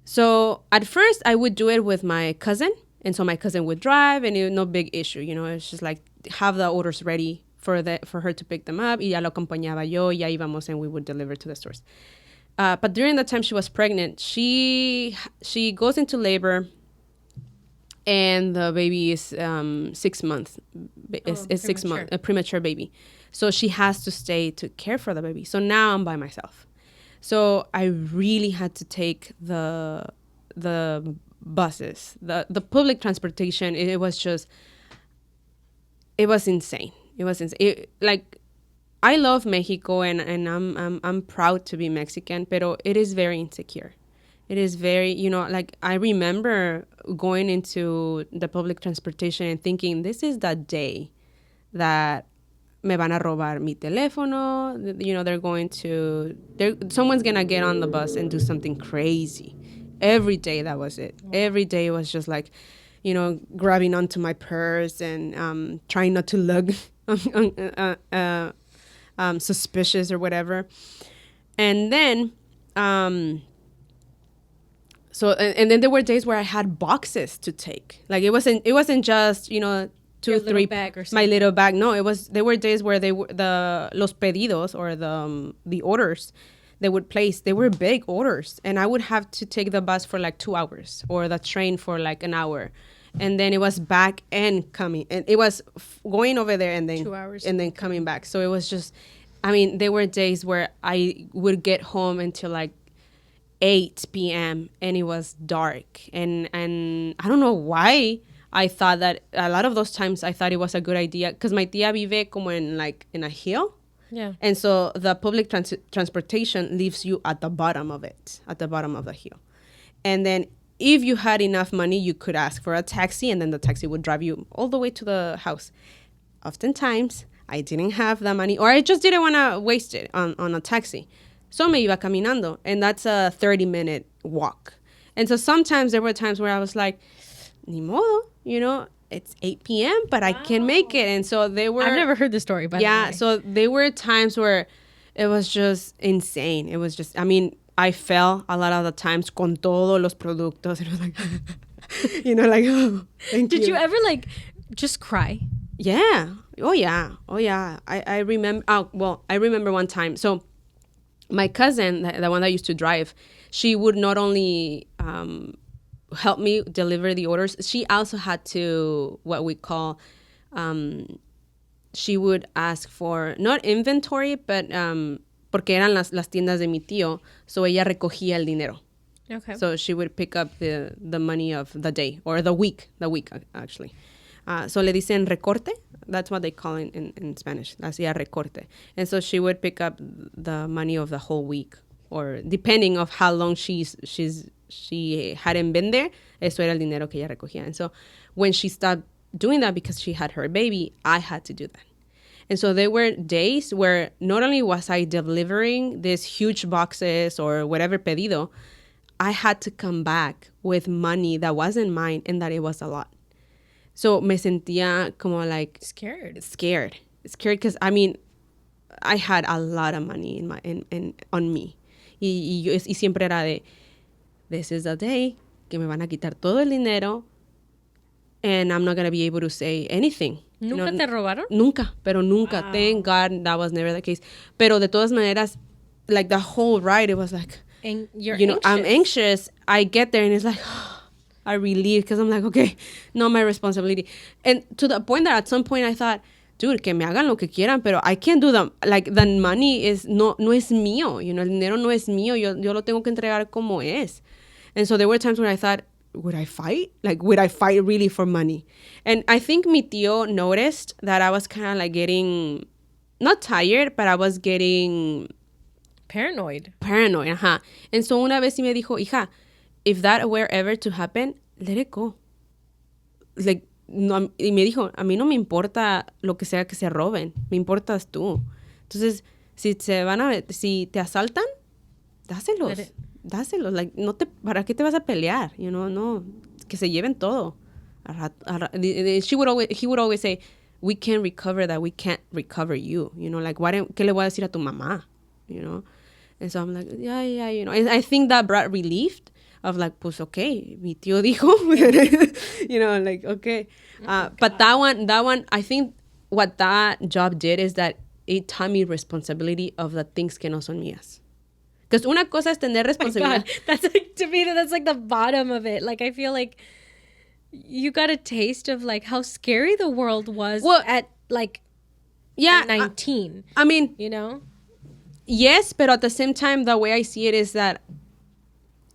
So at first I would do it with my cousin, and so my cousin would drive, and no big issue, It's just like have the orders ready for her to pick them up. Y ya lo acompañaba yo, ya íbamos, and we would deliver to the stores. But during the time she was pregnant, she goes into labor, and the baby is 6 months. It's 6 months, a premature baby. So she has to stay to care for the baby. So now I'm by myself. So I really had to take the buses, the public transportation. It was insane. It was insane. I love Mexico and I'm proud to be Mexican, pero it is very insecure. It is very, I remember going into the public transportation and thinking, this is the day that me van a robar mi teléfono. Someone's going to get on the bus and do something crazy. Every day, that was it. Every day was just like, grabbing onto my purse and trying not to look suspicious or whatever. And then, and then there were days where I had boxes to take. Like it wasn't just, two, three bag or my something. little bag. No, there were days where los pedidos or the orders they would place, they were big orders, and I would have to take the bus for like 2 hours or the train for like an hour. And then it was back and coming, and it was going over there and then 2 hours and then coming back. So it was just, I mean, there were days where I would get home until like 8 p.m. and it was dark. And I don't know why I thought that a lot of those times I thought it was a good idea because my tía vive como in a hill. Yeah. And so the public transportation leaves you at the bottom of it, at the bottom of the hill. And then if you had enough money, you could ask for a taxi, and then the taxi would drive you all the way to the house. Oftentimes, I didn't have the money, or I just didn't want to waste it on a taxi. So me iba caminando, and that's a 30-minute walk. And so sometimes there were times where I was like, ni modo, it's 8 p.m., but I can make it. And so they were... I've never heard the story, by the way. So there were times where it was just insane. It was just, I mean, I fell a lot of the times con todos los productos. And I was like, oh, thank you. Did you ever, just cry? Yeah. Oh, yeah. I remember, I remember one time. So my cousin, the one that used to drive, she would not only help me deliver the orders, she also had to, what we call, she would ask for, not inventory, but porque eran las tiendas de mi tío, so ella recogía el dinero. Okay. So she would pick up the money of the day, or the week actually. So le dicen recorte. That's what they call it in Spanish. Hacía recorte. And so she would pick up the money of the whole week, or depending of how long she hadn't been there, eso era el dinero que ella recogía. And so when she stopped doing that because she had her baby, I had to do that. And so there were days where not only was I delivering these huge boxes or whatever pedido, I had to come back with money that wasn't mine and that it was a lot. So me sentía como like Scared because I mean, I had a lot of money on me. Y siempre era de, this is the day que me van a quitar todo el dinero and I'm not going to be able to say anything. ¿Nunca te robaron? Nunca. Wow. Thank God that was never the case. Pero de todas maneras, like the whole ride, it was like, And you're anxious. I'm anxious. I get there and it's like, I relieve because I'm like, okay, not my responsibility. And to the point that at some point I thought, dude, que me hagan lo que quieran, pero I can't do them. Like, the money no es mío. El dinero no es mío. Yo lo tengo que entregar como es. And so there were times when I thought, would I fight? Like, would I fight really for money? And I think mi tío noticed that I was kind of like getting, not tired, but I was getting... Paranoid. Ajá. And so una vez sí me dijo, hija, if that were ever to happen, let it go. Like, no, y me dijo, a mí no me importa lo que sea que se roben, me importas tú. Entonces, si te asaltan, dáselos. Like, ¿para qué te vas a pelear? No, que se lleven todo. He would always say, we can't recover that, we can't recover you. Like, ¿qué le voy a decir a tu mamá? And so I'm like, yeah. And I think that brought relief of like, pues, okay, mi tío dijo, like, okay. But that one, I think what that job did is that it taught me responsibility of the things que no son mías. Because una cosa es tener responsabilidad. That's like, to me, that's like the bottom of it. Like, I feel like you got a taste of like how scary the world was at like 19. I mean, yes, but at the same time, the way I see it is that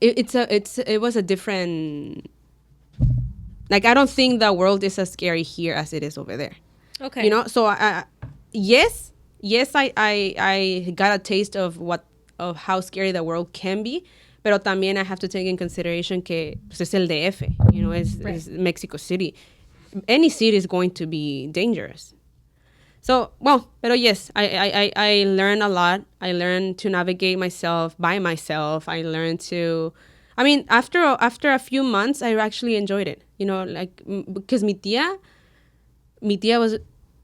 it was a different. Like, I don't think the world is as scary here as it is over there. Okay. So yes, I got a taste of how scary the world can be, pero también I have to take in consideration que pues, es el DF, is Mexico City. Any city is going to be dangerous. So, well, pero yes, I learned a lot. I learned to navigate myself by myself. I learned to, I mean, after a few months, I actually enjoyed it. You know, like, because mi tía was,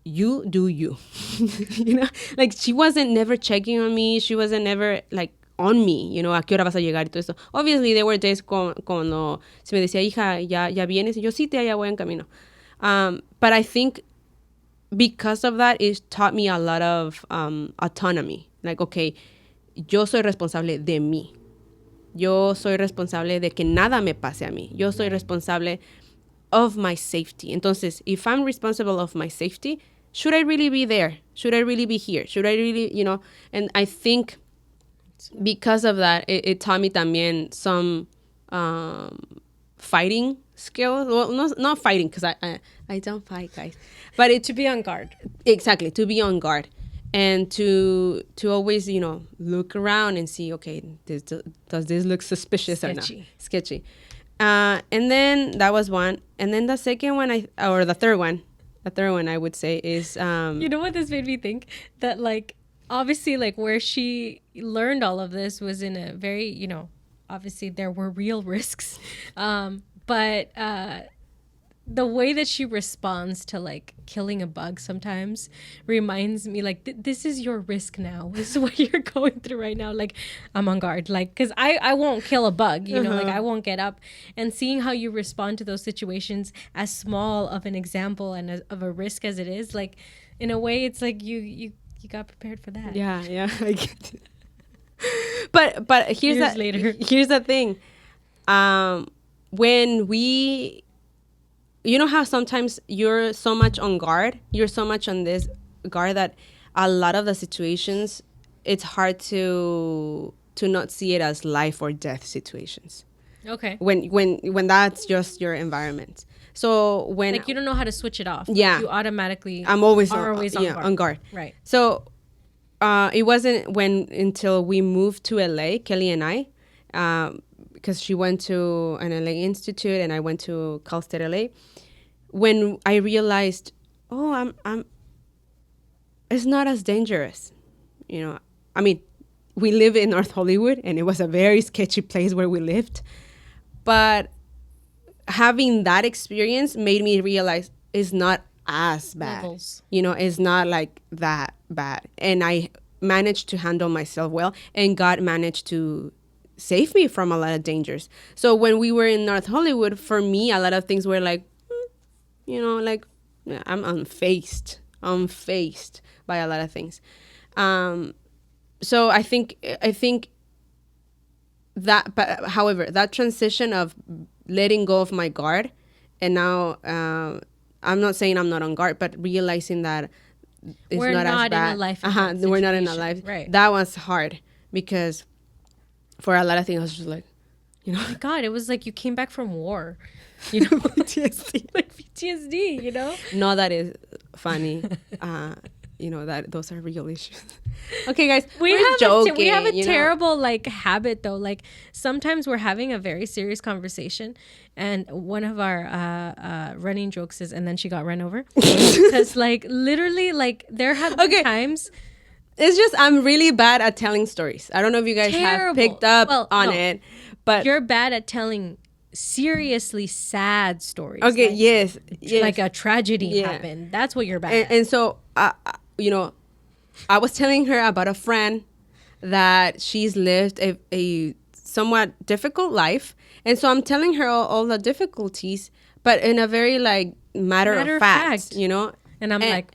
you do you. You know, like, she wasn't never checking on me. She wasn't never, like, on me, you know, a qué hora vas a llegar y todo esto. Obviously, there were days cuando se me decía, hija, ya vienes. Y yo, sí, tía, ya voy en camino. But I think because of that, it taught me a lot of autonomy. Like, okay, yo soy responsable de mí. Yo soy responsable de que nada me pase a mí. Yo soy responsable of my safety. Entonces, if I'm responsible of my safety, should I really be there? Should I really be here? Should I really, you know? And I think because of that, it taught me también some fighting skills. Well, not fighting, because I don't fight, guys. But To be on guard. exactly, to be on guard. And to always, you know, look around and see, okay, does this look suspicious or not? Sketchy. And then that was one. And then the second one, the third one I would say is... You know what this made me think? That, like, obviously, like, where she learned all of this was in a very, you know, obviously there were real risks. But the way that she responds to, like, killing a bug sometimes reminds me, like, this is your risk now. This is what you're going through right now. Like, I'm on guard. Like, because I won't kill a bug, you know, like, I won't get up. And seeing how you respond to those situations, as small of an example and of a risk as it is, like, in a way, it's like you got prepared for that. Yeah, I get it. But here's the thing. When we... You know how sometimes you're so much on guard, you're so much on this guard that a lot of the situations, it's hard to not see it as life or death situations. Okay. When that's just your environment. So when, like, you don't know how to switch it off. Yeah. Like, you automatically I'm always are always on guard. on guard. Right. So it wasn't until we moved to LA, Kelly and I, because she went to an LA Institute and I went to Cal State LA, when I realized, oh, it's not as dangerous. You know, I mean, we live in North Hollywood and it was a very sketchy place where we lived. But having that experience made me realize it's not as bad. Levels. You know, it's not like that bad. And I managed to handle myself well, and God managed to save me from a lot of dangers. So when we were in North Hollywood, for me, a lot of things were like, you know, like, I'm unfazed by a lot of things. So I think that, but however, that transition of letting go of my guard, and now I'm not saying I'm not on guard, but realizing that it's we're not as bad. In a life We're not in a life. Right. That was hard because for a lot of things I was just like, you know. Oh my God, it was like you came back from war. You know, PTSD. Like PTSD, you know? No, that is funny. You know, that those are real issues. Okay, guys, we have a you know? terrible, like, habit, though. Like, sometimes we're having a very serious conversation, and one of our running jokes is, and then she got run over. Because, like, literally, like, there have been times... It's just I'm really bad at telling stories. I don't know if you guys have picked up on it, but... You're bad at telling seriously sad stories. Okay, like, yes. Like a tragedy happened. That's what you're bad at. And so, you know, I was telling her about a friend that she's lived a somewhat difficult life. And so I'm telling her all the difficulties, but in a very, like, matter of fact, you know? And I'm like...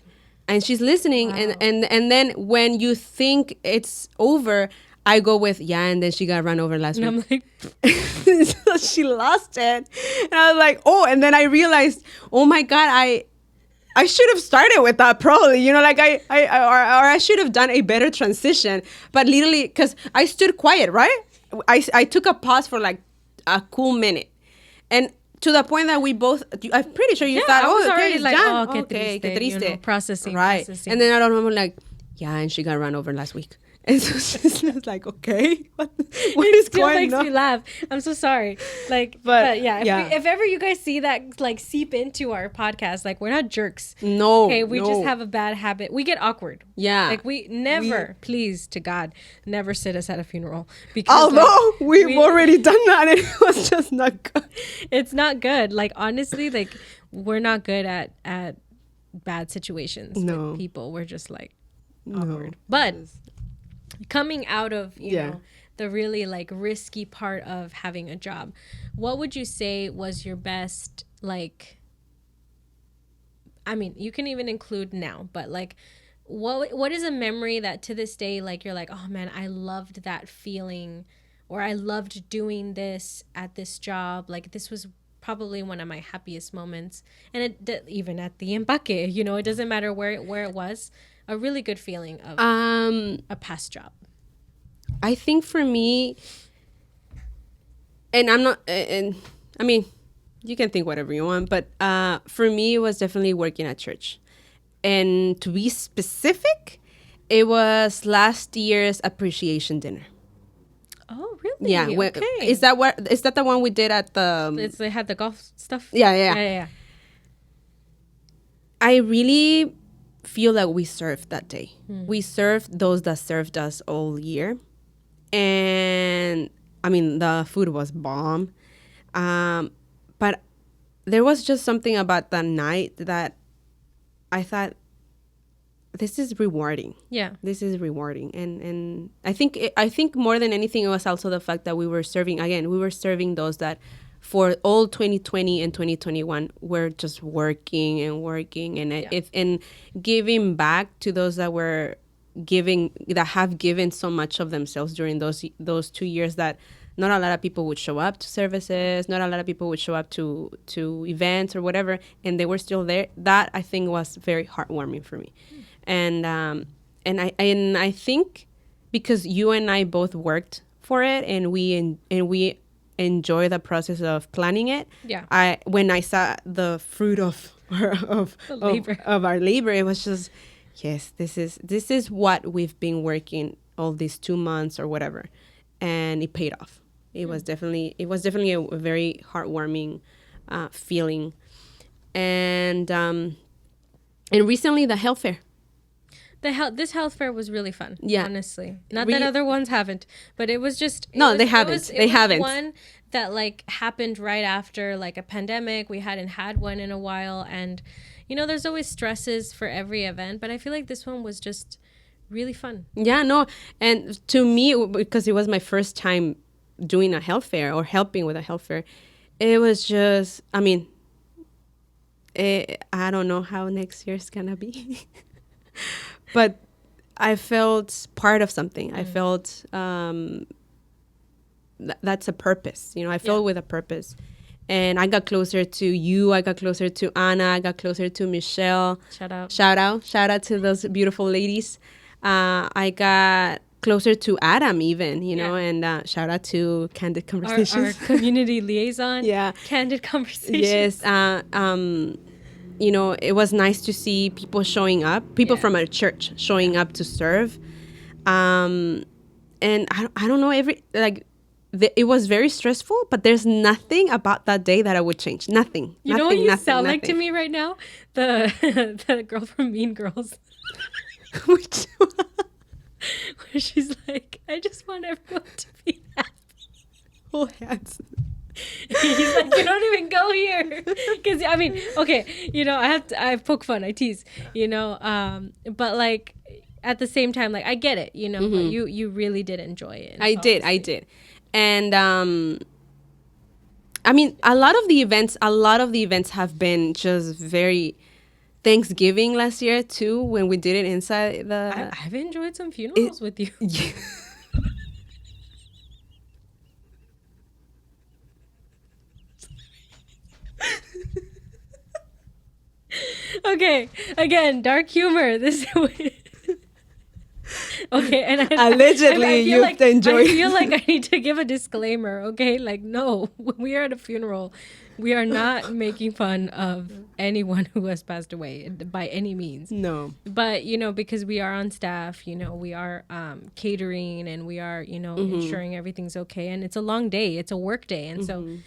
And she's listening. Wow. And then when you think it's over, I go with, and then she got run over last week. I'm like... So she lost it. And I was like, oh, and then I realized, oh my God, I should have started with that probably, you know, like I should have done a better transition. But literally, because I stood quiet, right? I took a pause for like a cool minute. And to the point that we both, I'm pretty sure you thought, I was okay, already it's like, done. que triste, you know, processing. Right. And then I don't know, I'm like, and she got run over last week. And so she's just like, okay, what is Still going makes on? me laugh. I'm so sorry. Like, but yeah, if ever you guys see that like seep into our podcast, like we're not jerks. No. Okay, we just no. have a bad habit. We get awkward. Yeah. Like we never, please to God, never sit us at a funeral because Although like, we've already done that and it was just not good. it's not good. Like honestly, like we're not good at bad situations No. with people. We're just like No. awkward. But coming out of you Yeah. know the really like risky part of having a job, what would you say was your best, like, I mean, you can even include now, but like what is a memory that to this day like you're like, oh man, I loved that feeling, or I loved doing this at this job, like this was probably one of my happiest moments. And even at the empaque, you know, it doesn't matter where it was, a really good feeling of a past job. I think for me, and I'm not, and I mean, you can think whatever you want, but for me, it was definitely working at church. And to be specific, it was last year's appreciation dinner. Oh, really? Yeah. Okay. Is that the one we did at the? They had the golf stuff. Yeah. I really feel like we served that day. We served those that served us all year. And I mean, the food was bomb. But there was just something about that night that I thought, this is rewarding. Yeah. This is rewarding. And I think more than anything, it was also the fact that we were serving those that for all 2020 and 2021 were just working and giving back to those that have given so much of themselves during those 2 years that not a lot of people would show up to services, not a lot of people would show up to events or whatever, and they were still there. That I think was very heartwarming for me. And I think because you and I both worked for it and we enjoy the process of planning it. Yeah. When I saw the fruit of our labor, it was just, yes, this is what we've been working all these 2 months or whatever, and it paid off. It was definitely a very heartwarming feeling, and recently the health fair. This health fair was really fun. Yeah. Honestly, not that other ones haven't, but it was just they haven't. They haven't. One that like happened right after like a pandemic. We hadn't had one in a while, and you know, there's always stresses for every event, but I feel like this one was just really fun. Yeah, no, and to me, because it was my first time doing a health fair or helping with a health fair, it was just, I mean, I don't know how next year's gonna be. But I felt part of something. I felt that's a purpose. You know, I felt with a purpose. And I got closer to you. I got closer to Anna. I got closer to Michelle. Shout out to those beautiful ladies. I got closer to Adam even, you know, and shout out to Candid Conversations. Our community liaison. Yeah. Candid Conversations. Yes. You know, it was nice to see people showing up, people from our church showing up to serve. And I don't know, it was very stressful, but there's nothing about that day that I would change. Nothing. You know what you sound like to me right now? The girl from Mean Girls. Which one? Where she's like, I just want everyone to be happy. All hands. He's like, you don't even go here, because I mean, okay, you know, I poke fun, I tease, you know, but like at the same time, like I get it, you know, but you really did enjoy it. I did, and I mean, a lot of the events have been just very Thanksgiving last year too, when we did it inside the. I've enjoyed some funerals with you. Yeah. Okay, again, dark humor. This. Okay, Okay, and Allegedly, I feel you've like, enjoyed. I feel like I need to give a disclaimer. Okay, like no, when we are at a funeral, we are not making fun of anyone who has passed away by any means. No. But because we are on staff, we are catering, and we are ensuring everything's okay, and it's a long day, it's a work day, and so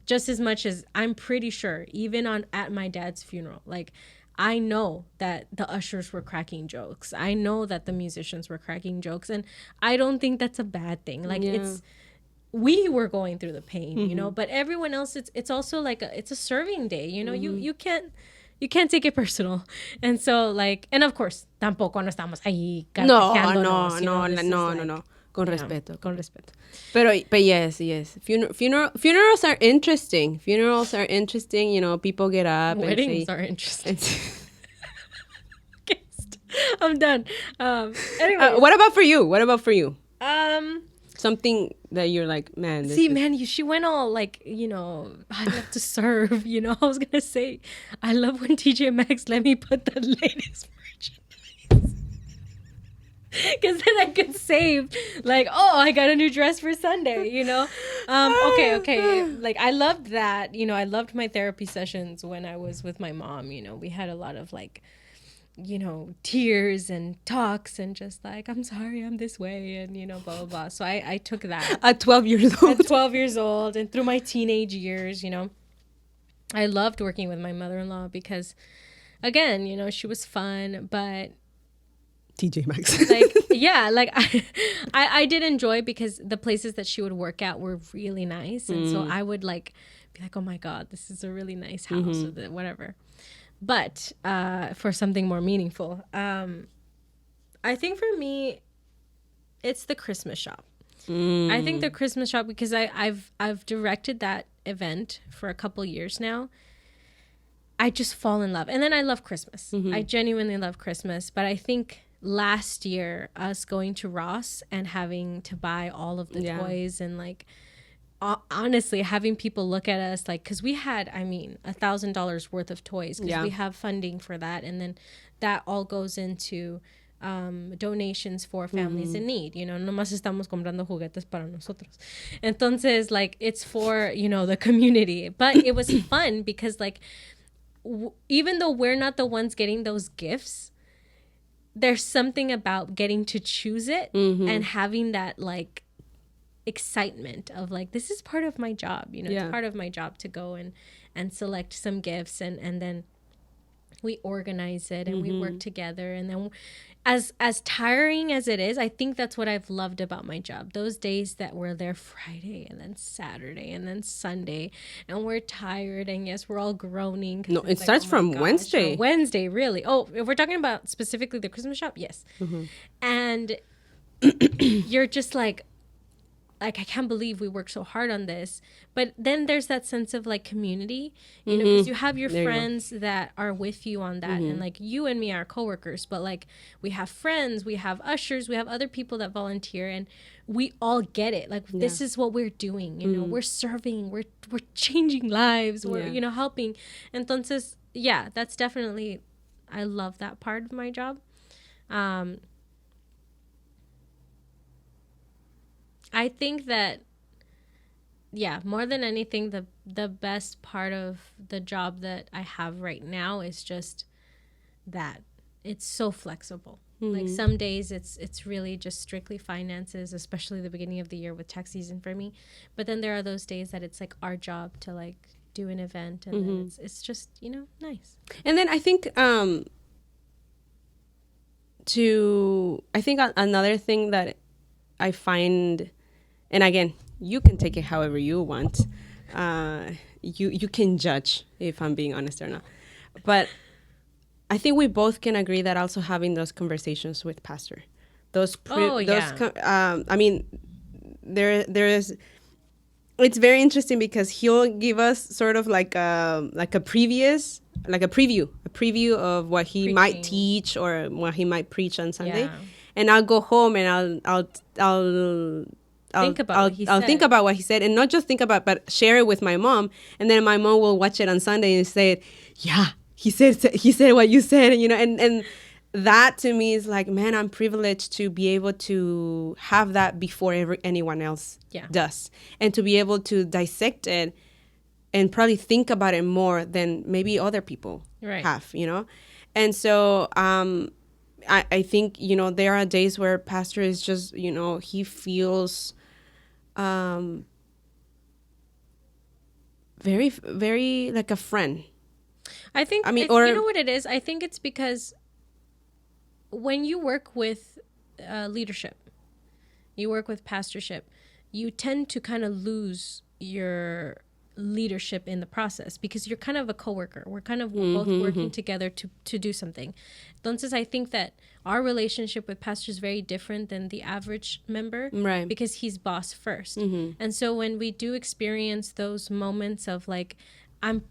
just as much as I'm pretty sure, even at my dad's funeral, like I know that the ushers were cracking jokes, I know that the musicians were cracking jokes, and I don't think that's a bad thing. Like we were going through the pain, but everyone else, it's also like it's a serving day, you can't take it personal. And so and of course tampoco no estamos ahí carcajeándonos, No. Con respeto. Con respeto. But yes. Funerals are interesting. People get up. Weddings are interesting. Okay, I'm done. Anyway. What about for you? Something that you're like, man. She went all like, I love to serve, I was going to say, I love when TJ Maxx let me put the latest merchandise. Because then I could save, like, oh, I got a new dress for Sunday, Okay. Like, I loved that. I loved my therapy sessions when I was with my mom. We had a lot of, like, tears and talks and just like, I'm sorry, I'm this way, and, blah, blah, blah. So I took that. At 12 years old. At 12 years old and through my teenage years, I loved working with my mother-in-law because, again, she was fun, but TJ Maxx. I did enjoy because the places that she would work at were really nice. And so I would be like, oh my God, this is a really nice house or whatever. But for something more meaningful, I think for me, it's the Christmas shop. I think the Christmas shop, because I've directed that event for a couple years now. I just fall in love. And then I love Christmas. I genuinely love Christmas. But I think last year, us going to Ross and having to buy all of the toys and honestly having people look at us because we had $1,000 worth of toys because we have funding for that, and then that all goes into donations for families in need. Nomás estamos comprando juguetes para nosotros. Entonces it's for the community. But it was fun because even though we're not the ones getting those gifts, there's something about getting to choose it and having that excitement of this is part of my job. It's part of my job to go and select some gifts and then we organize it and we work together. And then as tiring as it is, I think that's what I've loved about my job. Those days that we're there Friday and then Saturday and then Sunday and we're tired and yes, we're all groaning. No, it starts from Wednesday. Wednesday, really. Oh, if we're talking about specifically the Christmas shop, yes. And you're just I can't believe we worked so hard on this. But then there's that sense of community, because you have your friends that are with you on that. And you and me are coworkers, but we have friends, we have ushers, we have other people that volunteer, and we all get it. This is what we're doing, we're serving, we're changing lives, we're, helping. Entonces, yeah, that's definitely, I love that part of my job. I think that, more than anything, the best part of the job that I have right now is just that it's so flexible. Some days it's really just strictly finances, especially the beginning of the year with tax season for me. But then there are those days that it's our job to do an event, and then it's just nice. And then I think another thing that I find. And again, you can take it however you want. You can judge if I'm being honest or not. But I think we both can agree that also having those conversations with pastor, there's it's very interesting because he'll give us sort of a preview of what he might teach or what he might preach on Sunday, and I'll go home and I'll think about what he said, and not just think about, but share it with my mom, and then my mom will watch it on Sunday and say, "Yeah, he said what you said," and that to me is like, man, I'm privileged to be able to have that before anyone else does, and to be able to dissect it and probably think about it more than maybe other people have, you know? And so I think, you know, there are days where pastor is just, you know, he feels very, very like a friend. I mean, you know what it is? I think it's because when you work with leadership, you work with pastorship, you tend to kind of lose your leadership in the process because you're kind of a coworker. We're kind of both working together to do something. Entonces, I think that our relationship with pastor is very different than the average member, right? Because he's boss first. And so when we do experience those moments of like, I'm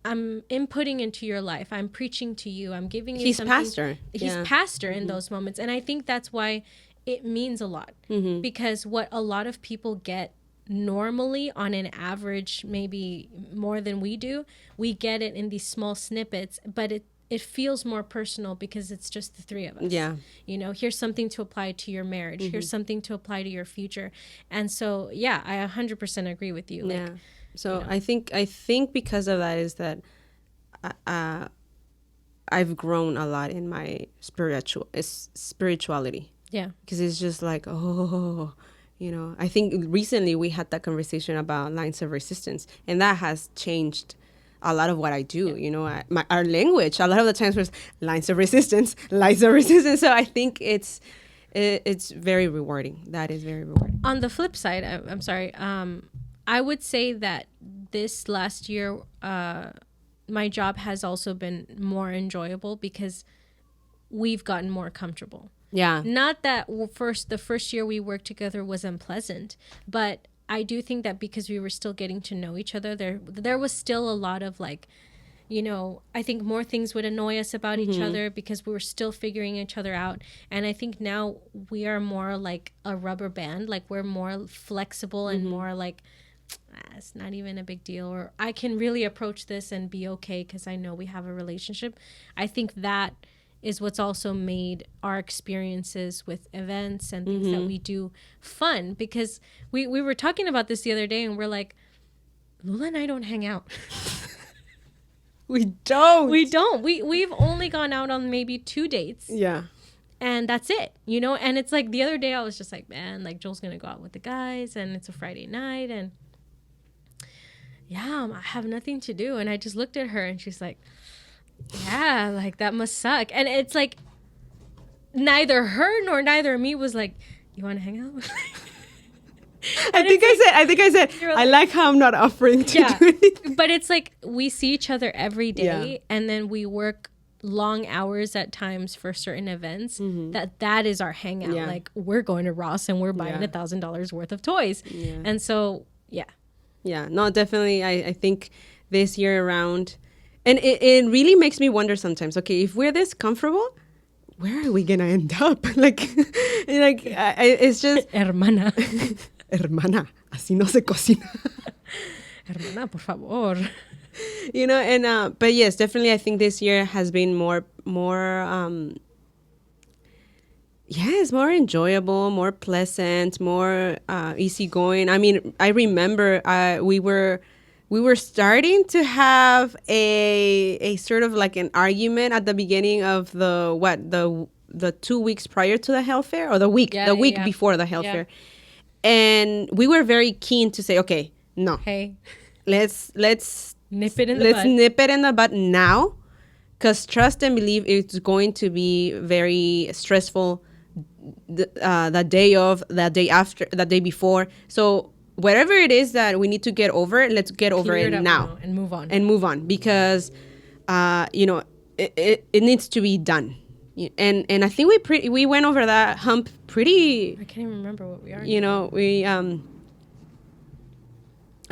inputting into your life, I'm preaching to you, I'm giving you something. He's pastor in those moments. And I think that's why it means a lot, because what a lot of people get normally on an average, maybe more than we do, we get it in these small snippets, but it feels more personal because it's just the three of us. Yeah. You know, here's something to apply to your marriage. Here's something to apply to your future. And so, yeah, I 100% agree with you. Yeah. Like, so, you know. I think because of that is that I've grown a lot in my spirituality. Yeah. Because it's just like, oh, you know, I think recently we had that conversation about lines of resistance, and that has changed a lot of what I do. You know, our language, a lot of the times was lines of resistance. So I think it's very rewarding. That is very rewarding. On the flip side, I'm sorry, I would say that this last year, my job has also been more enjoyable because we've gotten more comfortable. Yeah. Not that the first year we worked together was unpleasant, but I do think that because we were still getting to know each other, there was still a lot of like, you know, I think more things would annoy us about each other because we were still figuring each other out. And I think now we are more like a rubber band, like we're more flexible and more like, it's not even a big deal, or I can really approach this and be okay because I know we have a relationship. I think that is what's also made our experiences with events and things that we do fun, because we were talking about this the other day and we're like, Lula and I don't hang out. We don't. We've only gone out on maybe 2 dates. Yeah. And that's it, you know? And it's like the other day I was just like, man, like Joel's going to go out with the guys and it's a Friday night and yeah, I have nothing to do. And I just looked at her and she's like, yeah, like that must suck. And it's like neither her nor neither me was like, you want to hang out? I think I said like, I like how I'm not offering to do anything. But it's like we see each other every day and then we work long hours at times for certain events. That is our hangout. Like we're going to Ross and we're buying $1,000 worth of toys. And so yeah, no, definitely. I think this year around, and it really makes me wonder sometimes, okay, if we're this comfortable, where are we gonna end up? It's just hermana, así no se cocina. Hermana, por favor. You know, and but yes, definitely, I think this year has been more it's more enjoyable, more pleasant, more easygoing. I mean, I remember we were starting to have a sort of like an argument at the beginning of the 2 weeks prior to the health fair, or the week before the health fair. And we were very keen to say, okay, no. Hey. Let's nip it in the bud now, because trust and believe it's going to be very stressful the day of, the day after, the day before. So whatever it is that we need to get over, let's get over it now and move on. Because you know, it needs to be done. And I think we went over that hump pretty. I can't even remember what we are. You know, we I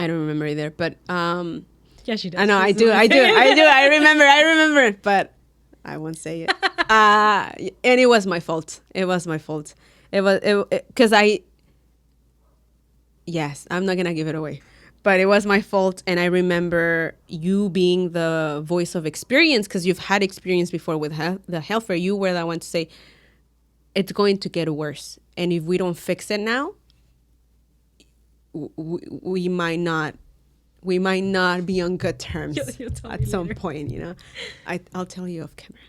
don't remember either, but yeah, she does. I know, I do. I remember, but I won't say it. And it was my fault. It was because yes, I'm not gonna give it away, but it was my fault. And I remember you being the voice of experience, because you've had experience before with the health fair. You were the one to say, it's going to get worse. And if we don't fix it now, we might not be on good terms at some point, you know. I'll tell you off camera.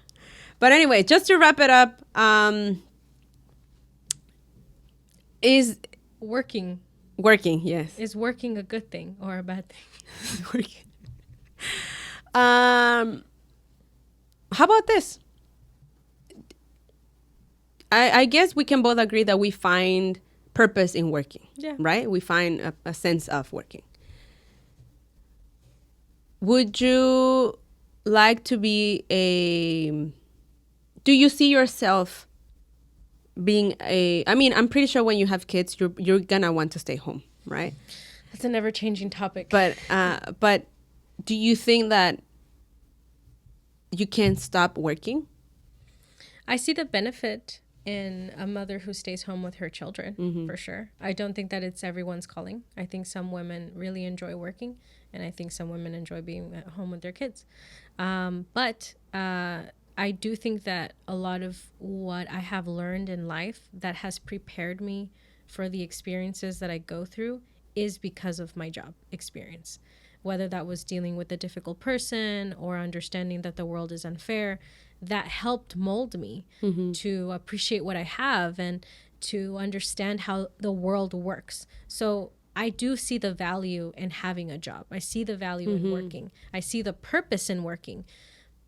But anyway, just to wrap it up, is Working. Yes. Is working a good thing or a bad thing? Working. How about this? I guess we can both agree that we find purpose in working. Yeah. Right? We find a sense of working. Would you like to be do you see yourself being I'm pretty sure when you have kids, you're gonna want to stay home, right? That's a never-changing topic. But do you think that you can stop working? I see the benefit in a mother who stays home with her children, for sure. I don't think that it's everyone's calling. I think some women really enjoy working, and I think some women enjoy being at home with their kids. But I do think that a lot of what I have learned in life that has prepared me for the experiences that I go through is because of my job experience. Whether that was dealing with a difficult person or understanding that the world is unfair, that helped mold me to appreciate what I have and to understand how the world works. So I do see the value in having a job. I see the value in working. I see the purpose in working.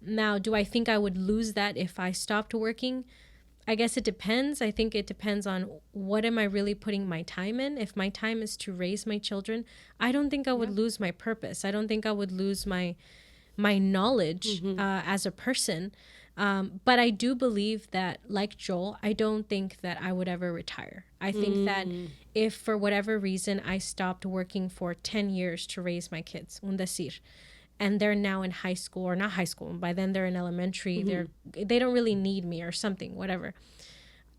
Now, do I think I would lose that if I stopped working? I guess it depends. I think it depends on what am I really putting my time in. If my time is to raise my children, I don't think I would lose my purpose. I don't think I would lose my knowledge as a person. But I do believe that, like Joel, I don't think that I would ever retire. I think that if for whatever reason I stopped working for 10 years to raise my kids, un decir, and they're now in high school, or not high school, by then they're in elementary, they don't really need me or something, whatever.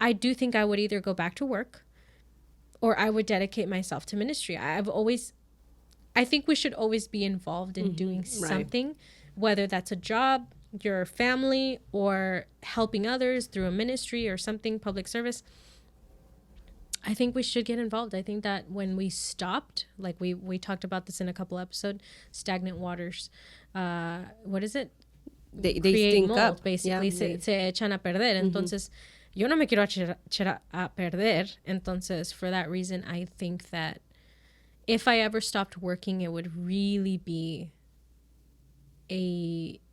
I do think I would either go back to work or I would dedicate myself to ministry. I think we should always be involved in doing something, whether that's a job, your family, or helping others through a ministry or something, public service. I think we should get involved. I think that when we stopped, like we talked about this in a couple episodes, stagnant waters, what is it? They Create stink mold, up. basically. Yeah, se echan a perder. Entonces, yo no me quiero echar a perder. Entonces, for that reason, I think that if I ever stopped working, it would really be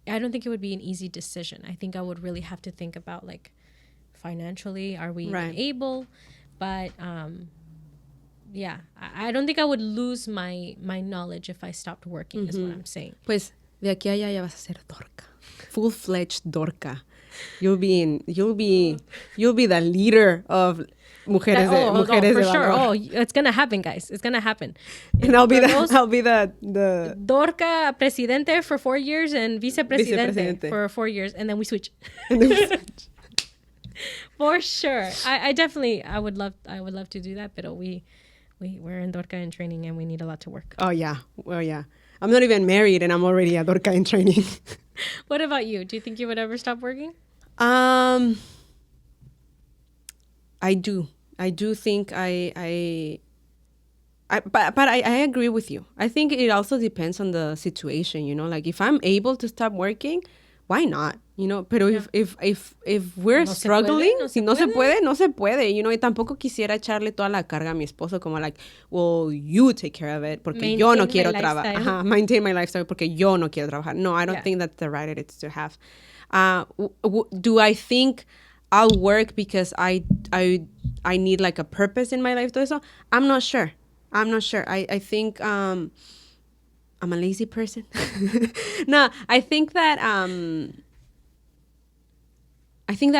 I don't think it would be an easy decision. I think I would really have to think about, like, financially, are we even able? But yeah, I don't think I would lose my knowledge if I stopped working, is what I'm saying. Pues de aquí a allá ya vas a ser dorca, full-fledged dorca. You'll be the leader of mujeres for de sure. valor. Oh, it's gonna happen, guys. It's gonna happen. And I'll be the Dorca presidente for 4 years and vicepresidente for 4 years, and then we switch. For sure. I definitely would love to do that, but we're in Dorca in training and we need a lot to work. Oh yeah. Well, yeah. I'm not even married and I'm already a dorca in training. What about you? Do you think you would ever stop working? I do think but I agree with you. I think it also depends on the situation, you know, like if I'm able to stop working, why not? You know, pero if we're struggling, si no se puede, no se puede, you know, y tampoco quisiera echarle toda la carga a mi esposo como like, well, you take care of it porque yo no quiero trabajar. Maintain my lifestyle porque yo no quiero trabajar. No, I don't think that's the right attitude to have. Do I think I'll work because I need like a purpose in my life? Todo eso? I'm not sure. I think I'm a lazy person. No, I think that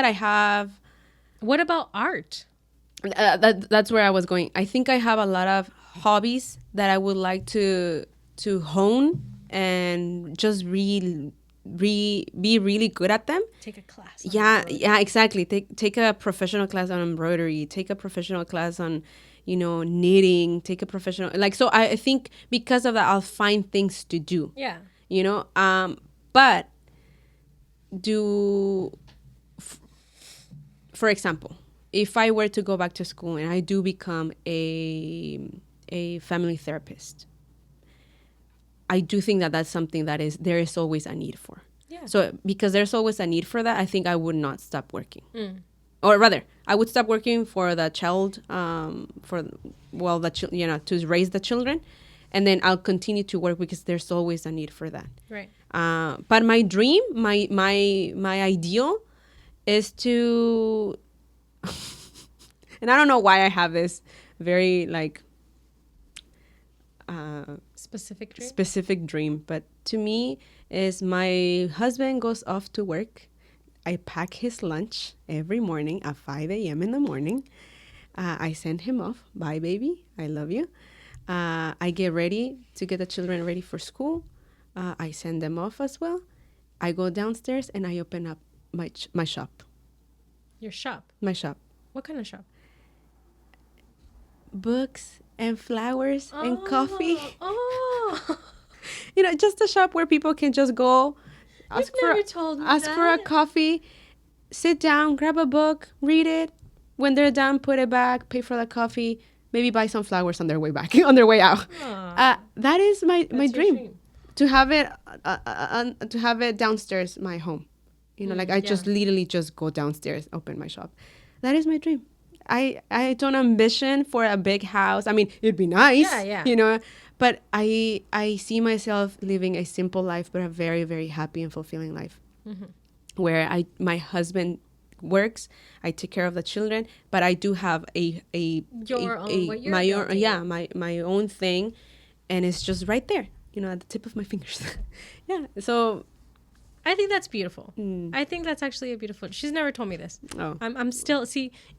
I have. What about art? That's where I was going. I think I have a lot of hobbies that I would like to hone and just be really good at them. Take a class. Yeah, exactly. Take a professional class on embroidery. Take a professional class on, knitting, take a professional, like, so I think because of that, I'll find things to do, Yeah. But for example, if I were to go back to school and I do become a family therapist, I do think that that's something that there is always a need for. Yeah. So because there's always a need for that, I think I would not stop working. Or rather, I would stop working for the child, to raise the children, and then I'll continue to work because there's always a need for that. Right. But my dream, my ideal, is to, and I don't know why I have this very specific dream, but to me is my husband goes off to work. I pack his lunch every morning at 5 a.m. in the morning. I send him off. Bye, baby. I love you. I get ready to get the children ready for school. I send them off as well. I go downstairs and I open up my shop. Your shop? My shop. What kind of shop? Books and flowers and coffee. Oh. Just a shop where people can just go, ask for a coffee, sit down, grab a book, read it. When they're done, put it back, pay for the coffee, maybe buy some flowers on their way back, on their way out. That is my dream. To have it downstairs, my home. Just literally just go downstairs, open my shop. That is my dream. I don't ambition for a big house. I mean, it'd be nice, but I see myself living a simple life, but a very, very happy and fulfilling life, where my husband works, I take care of the children, but I do have my own thing, and it's just right there, at the tip of my fingers. Yeah, so I think that's beautiful. I think that's actually a beautiful. She's never told me this. Oh, I'm still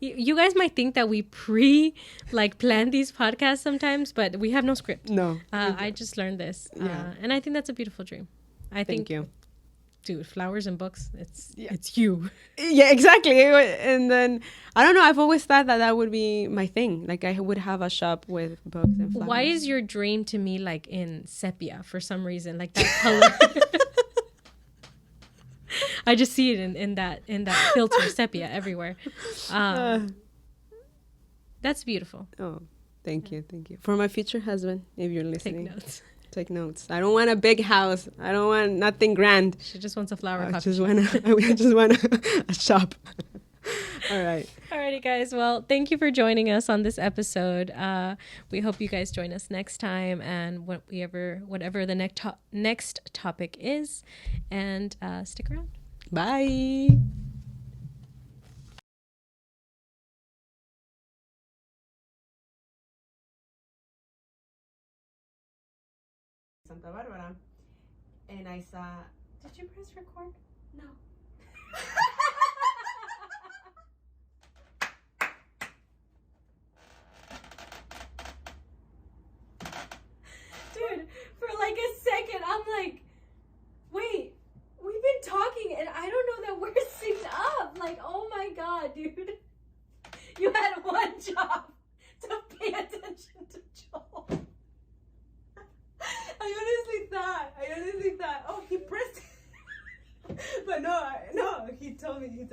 you guys might think that we plan these podcasts sometimes, but we have no script. No, I just learned this, and I think that's a beautiful dream. Thank you. Dude, flowers and books, it's you. Yeah, exactly. And then, I don't know, I've always thought that would be my thing. Like, I would have a shop with books and flowers. Why is your dream to me like in sepia for some reason? Like that color. I just see it in that filter sepia everywhere. That's beautiful. Oh, thank you. For my future husband, if you're listening. Take notes. I don't want a big house. I don't want nothing grand. She just wants a flower cup. I just want a shop. All right. Alrighty, guys. Well, thank you for joining us on this episode. We hope you guys join us next time, and whatever the next topic is, and stick around. Bye. Santa Barbara, and I saw. Did you press record? No. Dude, for like a second, I'm like, wait, we've been talking and I don't know that we're synced up. Like, oh my God, dude. You had one job to pay attention to Joel. I honestly thought, oh, he pressed it. But no, he told me.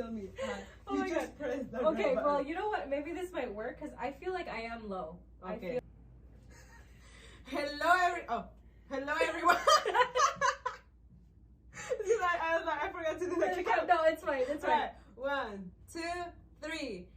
Oh my God. Pressed the Okay, button. well, you know what? Maybe this might work because I feel like I am low. Okay. Hello, everyone. I forgot to do the count. No, it's fine. All right, 1, 2, 3.